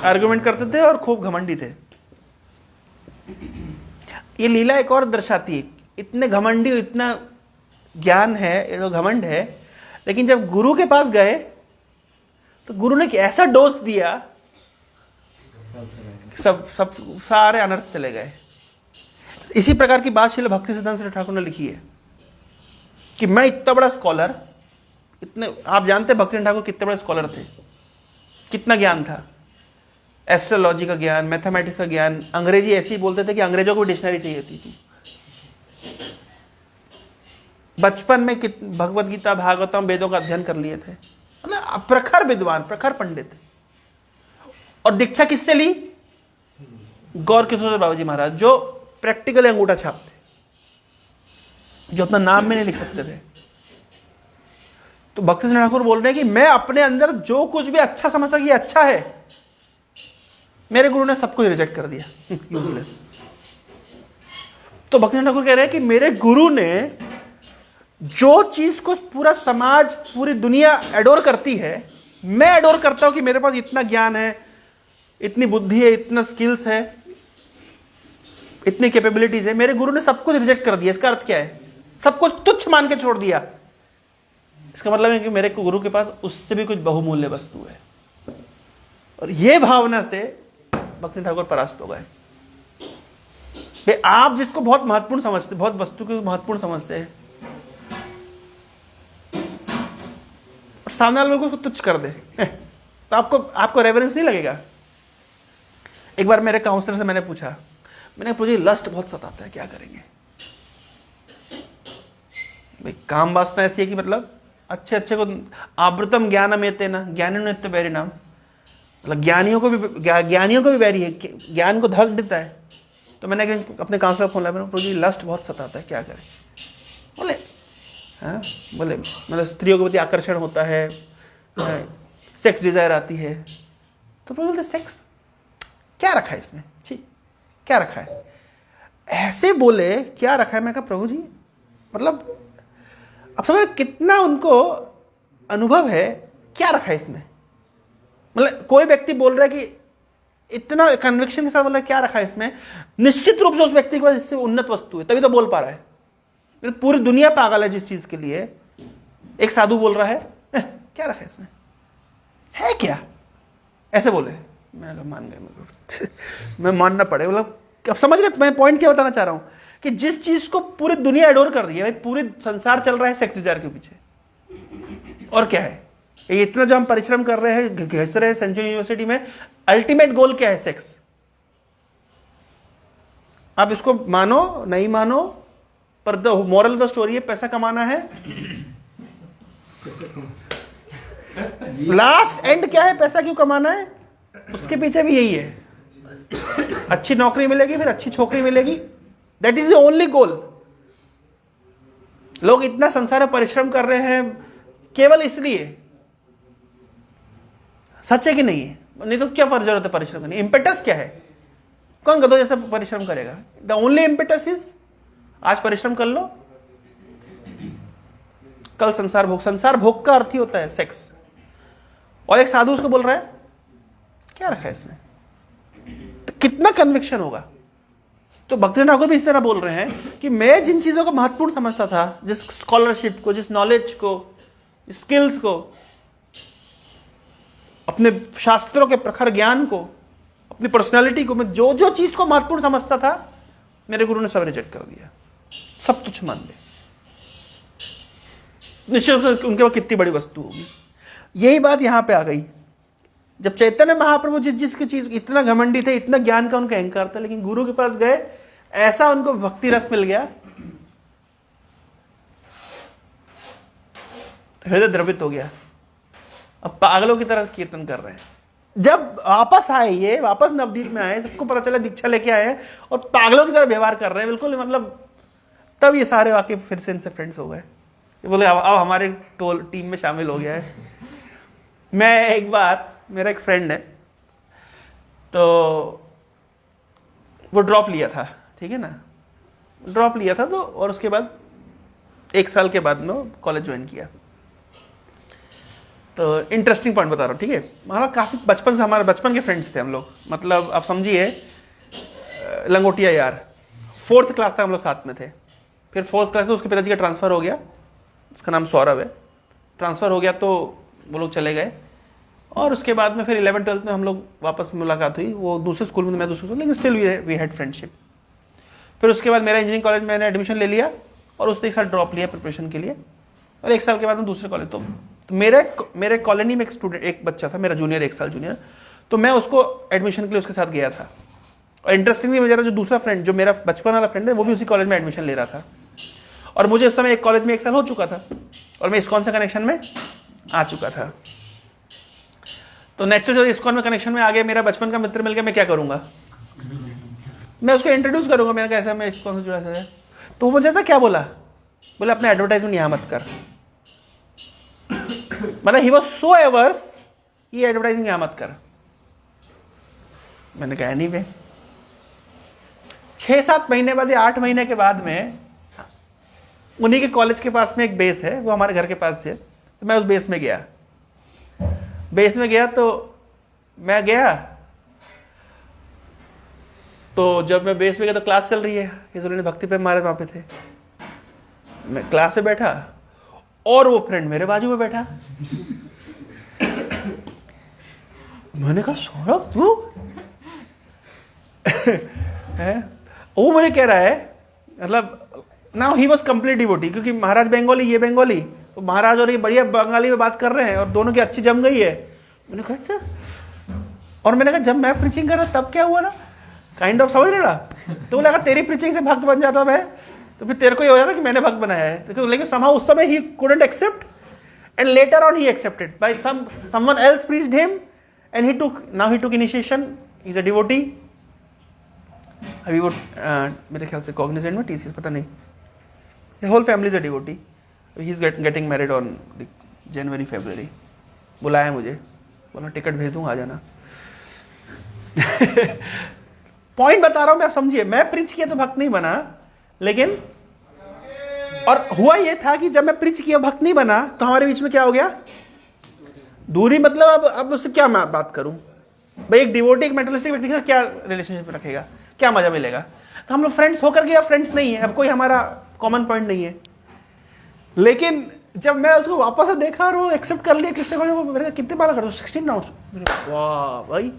आर्गुमेंट करते थे और खूब घमंडी थे। ये लीला एक और दर्शाती है, इतने घमंडी, इतना ज्ञान है, ये तो घमंड है, लेकिन जब गुरु के पास गए तो गुरु ने ऐसा डोज दिया, सब सारे अनर्थ चले गए। इसी प्रकार की बात श्रील भक्ति सिद्धांत श्री ठाकुर ने लिखी है कि मैं इतना बड़ा स्कॉलर, इतने, आप जानते भक्ति ठाकुर कितने बड़े स्कॉलर थे, कितना ज्ञान था, एस्ट्रोलॉजी का ज्ञान, मैथमेटिक्स का ज्ञान। अंग्रेजी ऐसी बोलते थे कि अंग्रेजों को डिक्शनरी चाहिए होती थी। बचपन में भगवत गीता, भागवतम, वेदों का अध्ययन कर लिए थे, मतलब प्रखर विद्वान, प्रखर पंडित। और दीक्षा किससे ली? गौर किशोर बाबू जी महाराज, जो प्रैक्टिकल अंगूठा छाप थे, जो अपना नाम में नहीं लिख सकते थे। तो भक्ति सिंह ठाकुर बोल रहे हैं कि मैं अपने अंदर जो कुछ भी अच्छा समझता कि अच्छा है, मेरे गुरु ने सब कुछ रिजेक्ट कर दिया, यूजलेस। तो भक्ति सिंह ठाकुर कह रहे हैं कि मेरे गुरु ने जो चीज को पूरा समाज, पूरी दुनिया एडोर करती है, मैं एडोर करता हूं कि मेरे पास इतना ज्ञान है, इतनी बुद्धि है, इतना स्किल्स है, इतनी कैपेबिलिटीज है, मेरे गुरु ने सब कुछ रिजेक्ट कर दिया। इसका अर्थ क्या है? सब कुछ तुच्छ मान के छोड़ दिया। इसका मतलब है कि मेरे गुरु के पास उससे भी कुछ बहुमूल्य वस्तु है। और यह भावना से भक्ति ठाकुर परास्त हो गए। भाई आप जिसको बहुत महत्वपूर्ण समझते, बहुत वस्तु को महत्वपूर्ण समझते हैं, और सामने वाले को उसको तुच्छ कर दे, तो आपको रेवरेंस नहीं लगेगा। एक बार मेरे काउंसलर से मैंने पूछा, मुझे लस्ट बहुत सताता है, क्या करेंगे? भाई काम वासना ऐसी है कि मतलब अच्छे को आवृतम ज्ञानम एतेन ज्ञानिनो नित्य वैरी नाम, मतलब ज्ञानियों को भी वैरी है, ज्ञान को धक देता है। तो मैंने अपने काउंसलर फोन लगाया, प्रभु जी लस्ट बहुत सताता है, क्या करें? बोले हाँ, बोले मतलब स्त्रियों के प्रति आकर्षण होता है, सेक्स डिजायर आती है। तो प्रभु बोलते सेक्स क्या रखा है इसमें? छी, क्या रखा है? ऐसे बोले क्या रखा है? मैं कहा प्रभु जी मतलब अब समझ कितना उनको अनुभव है, क्या रखा है इसमें? मतलब कोई व्यक्ति बोल रहा है कि इतना कन्विक्शन के साथ बोल रहा है क्या रखा है इसमें, निश्चित रूप से उस व्यक्ति के पास इससे उन्नत वस्तु है, तभी तो बोल पा रहा है। पूरी दुनिया पागल है जिस चीज के लिए। एक साधु बोल रहा है क्या रखा है इसमें, है क्या? ऐसे बोले, मैं मान गए, मैं मानना पड़े। मतलब अब समझ रहे मैं पॉइंट क्या बताना चाह रहा हूं कि जिस चीज को पूरी दुनिया एडोर कर रही है, भाई पूरी संसार चल रहा है सेक्स डिजायर के पीछे, और क्या है ये इतना जो हम परिश्रम कर रहे हैं, घिस रहे हैं सेंचुरी यूनिवर्सिटी में, अल्टीमेट गोल क्या है? सेक्स। आप इसको मानो नहीं मानो, पर द मॉरल द स्टोरी है पैसा कमाना है। लास्ट एंड क्या है? पैसा क्यों कमाना है? उसके पीछे भी यही है, अच्छी नौकरी मिलेगी, फिर अच्छी छोकरी मिलेगी, that is the only goal. लोग इतना संसार में परिश्रम कर रहे हैं केवल इसलिए, सच है कि नहीं है? नहीं तो क्या जरूरत है परिश्रम करने? इंपेटस क्या है? कौन गधों जैसा परिश्रम करेगा? द ओनली इंपेटस इज आज परिश्रम कर लो, कल संसार भोग। संसार भोग का अर्थ ही होता है सेक्स। और एक साधु उसको बोल रहा है क्या रखा है इसमें, तो कितना कन्विक्शन होगा। तो भक्ति ठाकुर भी इस तरह बोल रहे हैं कि मैं जिन चीजों को महत्वपूर्ण समझता था, जिस स्कॉलरशिप को, जिस नॉलेज को, स्किल्स को, अपने शास्त्रों के प्रखर ज्ञान को, अपनी पर्सनालिटी को, मैं जो जो चीज को महत्वपूर्ण समझता था, मेरे गुरु ने सब रिजेक्ट कर दिया, सब तुच्छ मान लिया। निश्चित रूप से उनके पास कितनी बड़ी वस्तु होगी। यही बात यहां पे आ गई। जब चैतन्य महाप्रभु जिसकी चीज इतना घमंडी थे, इतना ज्ञान का उनका अहंकार था, लेकिन गुरु के पास गए, ऐसा उनको भक्ति रस मिल गया, हृदय द्रवित हो गया। अब पागलों की तरह कीर्तन कर रहे हैं। जब वापस आए, ये वापस नवदीप में आए, सबको पता चला दीक्षा लेके आए हैं और पागलों की तरह व्यवहार कर रहे हैं बिल्कुल, मतलब तब ये सारे वाकई फिर से इनसे फ्रेंड्स हो गए। ये बोले अब हमारे टीम में शामिल हो गया है। मैं एक बार, मेरा एक फ्रेंड है, तो वो ड्रॉप लिया था, ठीक है ना, ड्रॉप लिया था, तो और उसके बाद 1 साल के बाद में कॉलेज ज्वाइन किया। तो इंटरेस्टिंग पॉइंट बता रहा हूँ, ठीक है। हमारा काफ़ी बचपन से, हमारे बचपन के फ्रेंड्स थे हम लोग, मतलब आप समझिए लंगोटिया यार। 4th क्लास तक हम लोग साथ में थे। फिर 4th क्लास से उसके पिताजी का ट्रांसफ़र हो गया, उसका नाम सौरभ है। ट्रांसफ़र हो गया तो वो लोग चले गए, और उसके बाद में फिर 11th-12th में हम लोग वापस मुलाकात हुई। वो दूसरे स्कूल में, मैं दूसरे स्कूल, लेकिन स्टिल वी हैड फ्रेंडशिप। फिर उसके बाद मेरा इंजीनियरिंग कॉलेज में मैंने एडमिशन ले लिया, और उसने एक साल ड्रॉप लिया प्रिपरेशन के लिए, और 1 साल के बाद में दूसरे कॉलेज। तो मेरे कॉलोनी में एक स्टूडेंट, एक बच्चा था मेरा जूनियर, 1 साल जूनियर, तो मैं उसको एडमिशन के लिए उसके साथ गया था। और इंटरेस्टिंगली मेरा जो दूसरा फ्रेंड, जो मेरा बचपन वाला फ्रेंड है, वो भी उसी कॉलेज में एडमिशन ले रहा था। और मुझे उस समय एक कॉलेज में 1 साल हो चुका था, और मैं इस्कॉन से कनेक्शन में आ चुका था। तो नेचुरल जब इस्कॉन में कनेक्शन में आ गया, मेरा बचपन का मित्र मिल गया, मैं क्या करूंगा, मैं उसको इंट्रोड्यूस करूंगा, मैंने कहा ऐसा मैं इस्कॉन से जुड़ा था। तो वो मुझे था क्या बोला, बोले अपना एडवर्टाइजमेंट यहाँ मत कर। मतलब ही वॉज सो एवर्स, ये एडवर्टाइजिंग यहाँ मत कर। मैंने कहा नहीं वे। 6-7 महीने बाद या 8 महीने के बाद में, उन्हीं के कॉलेज के पास में एक बेस है, वो हमारे घर के पास है, तो मैं उस बेस में गया। तो मैं गया, तो जब मैं बेस में गया तो क्लास चल रही है, ये भक्ति पे हमारे वहां पे थे। मैं क्लास में बैठा, और वो फ्रेंड मेरे बाजू में बैठा। मैंने कहा सौरभ तू है? वो मुझे कह रहा है, मतलब now he was complete devotee, क्योंकि महाराज बंगाली, ये बंगाली, तो महाराज और ये बढ़िया बंगाली में बात कर रहे हैं, और दोनों की अच्छी जम गई है। मैंने कहा अच्छा, और मैंने कहा जब मैं प्रीचिंग कर रहा तब क्या हुआ ना, काइंड ऑफ समझ रहा। तो बोला अगर तेरी प्रीचिंग से भक्त बन जाता मैं, तो फिर तेरे को ये हो जाता कि मैंने भक्त बनाया है। तो लेकिन somehow उस समय he couldn't accept, and later on he accepted by someone else preached him, and he took initiation. He's a devotee. अभी वो मेरे ख्याल से कॉग्निजेंट में TCS, पता नहीं, his whole family is a devotee. He's getting married on January, February. बुलाया मुझे, बोला टिकट भेज दूंगा, आ जाना। पॉइंट बता रहा हूं मैं, आप समझिए। मैं प्रीच किया तो भक्त नहीं बना, लेकिन और हुआ ये था कि जब मैं प्रीच किया भक्त नहीं बना, तो हमारे बीच में क्या हो गया, दूरी। मतलब अब उससे क्या मैं बात करूं भाई, एक डिवोटी एक मेटलिस्टिक व्यक्ति का क्या रिलेशनशिप रखेगा, क्या मजा मिलेगा। तो हम लोग फ्रेंड्स होकर के, फ्रेंड्स नहीं है, अब कोई हमारा कॉमन पॉइंट नहीं है। लेकिन जब मैं उसको वापस से देखा और वो एक्सेप्ट कर लिया कृष्ण को, मेरे कितने माला कर दो, 16 राउंड। वाह भाई,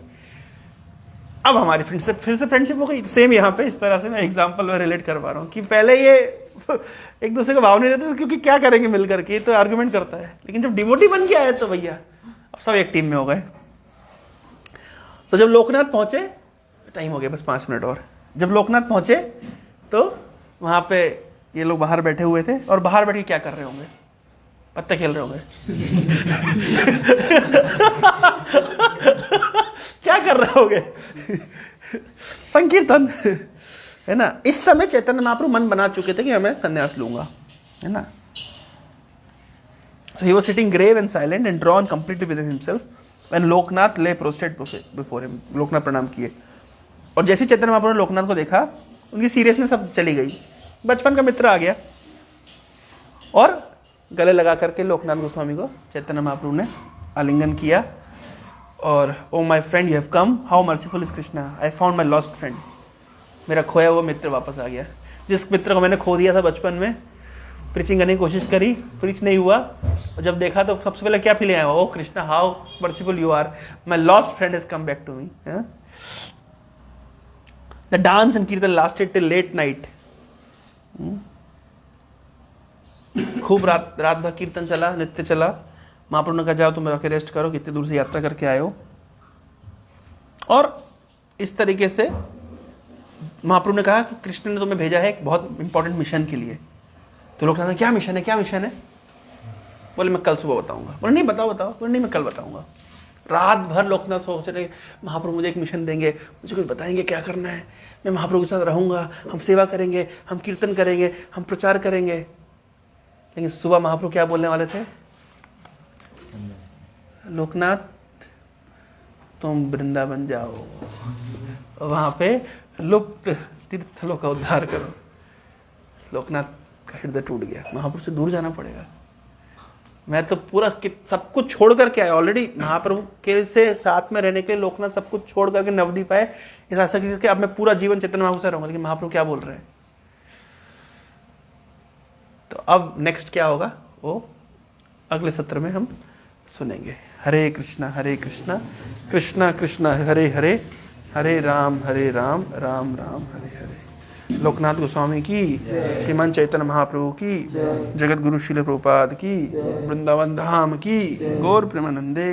अब हमारी फिर से फ्रेंडशिप हो गई। सेम यहाँ पे इस तरह से मैं एग्जांपल में रिलेट कर पा रहा हूँ कि पहले ये एक दूसरे को भाव नहीं देते, क्योंकि क्या करेंगे मिल करके, तो आर्गुमेंट करता है। लेकिन जब डिवोटी बन के आए तो भैया अब सब एक टीम में हो गए। तो जब लोकनाथ पहुंचे, टाइम हो गया बस 5 मिनट और। जब लोकनाथ पहुंचे तो वहां पे ये लोग बाहर बैठे हुए थे, और बाहर बैठ के क्या कर रहे होंगे, पत्ते खेल रहे होंगे। क्या कर रहे होंगे, संकीर्तन, है ना। इस समय चैतन्य महाप्रभु मन बना चुके थे कि मैं संन्यास लूंगा, है ना। So he was sitting grave and silent and drawn completely within himself when Loknath lay prostrate before him. Loknath प्रणाम किए, और जैसे चैतन्य महाप्रभु ने लोकनाथ को देखा, उनकी सीरियसनेस सब चली गई। बचपन का मित्र आ गया, और गले लगा करके लोकनाथ गोस्वामी को चैतन्य महाप्रभु ने आलिंगन किया, और oh my friend you have come, how merciful is Krishna, I found my lost friend. मेरा खोया हुआ मित्र वापस आ गया। जिस मित्र को मैंने खो दिया था बचपन में, प्रीचिंग करने की कोशिश करी, प्रीच नहीं हुआ, और जब देखा तो सबसे पहले क्या फीलिंग आया, oh Krishna how merciful you are, my lost friend has come back to me. The dance and kirtan lasted till late night. खूब रात भर कीर्तन चला, नृत्य चला। महाप्रभु ने कहा जाओ तुम रखे रेस्ट करो, कितनी दूर से यात्रा करके आए हो। और इस तरीके से महाप्रभु ने कहा कि कृष्ण ने तुम्हें भेजा है एक बहुत इंपॉर्टेंट मिशन के लिए। तो लोग कहते हैं क्या मिशन है, क्या मिशन है? बोले मैं कल सुबह बताऊंगा। बोले नहीं बताओ बताओ। बोले नहीं मैं कल बताऊंगा। रात भर लोकनाथ सोच रहे महाप्रभु मुझे एक मिशन देंगे, मुझे कुछ बताएंगे क्या करना है, मैं महाप्रभु के साथ रहूंगा, हम सेवा करेंगे, हम कीर्तन करेंगे, हम प्रचार करेंगे। लेकिन सुबह महाप्रभु क्या बोलने वाले थे? लोकनाथ तुम वृंदावन जाओ, वहां पे लुप्त तीर्थलों का उद्धार करो। लोकनाथ का हृदय टूट गया, महाप्रभु से दूर जाना पड़ेगा। मैं तो पूरा सब कुछ छोड़ करके आया ऑलरेडी। महाप्रभु के से साथ में रहने के लिए लोकनाथ सब कुछ छोड़ करके नवद्वीप आए इस आशा की अब मैं पूरा जीवन चैतन्य महाप्रभु से रहूंगा। लेकिन महाप्रभु क्या बोल रहे हैं? तो अब नेक्स्ट क्या होगा वो अगले सत्र में हम सुनेंगे। हरे कृष्णा कृष्णा कृष्णा हरे हरे, हरे राम राम राम हरे हरे। लोकनाथ गोस्वामी की, श्रीमान चैतन्य महाप्रभु की, जगत गुरु श्रील प्रभुपाद की, वृंदावन धाम की, गौर प्रेमानंदे।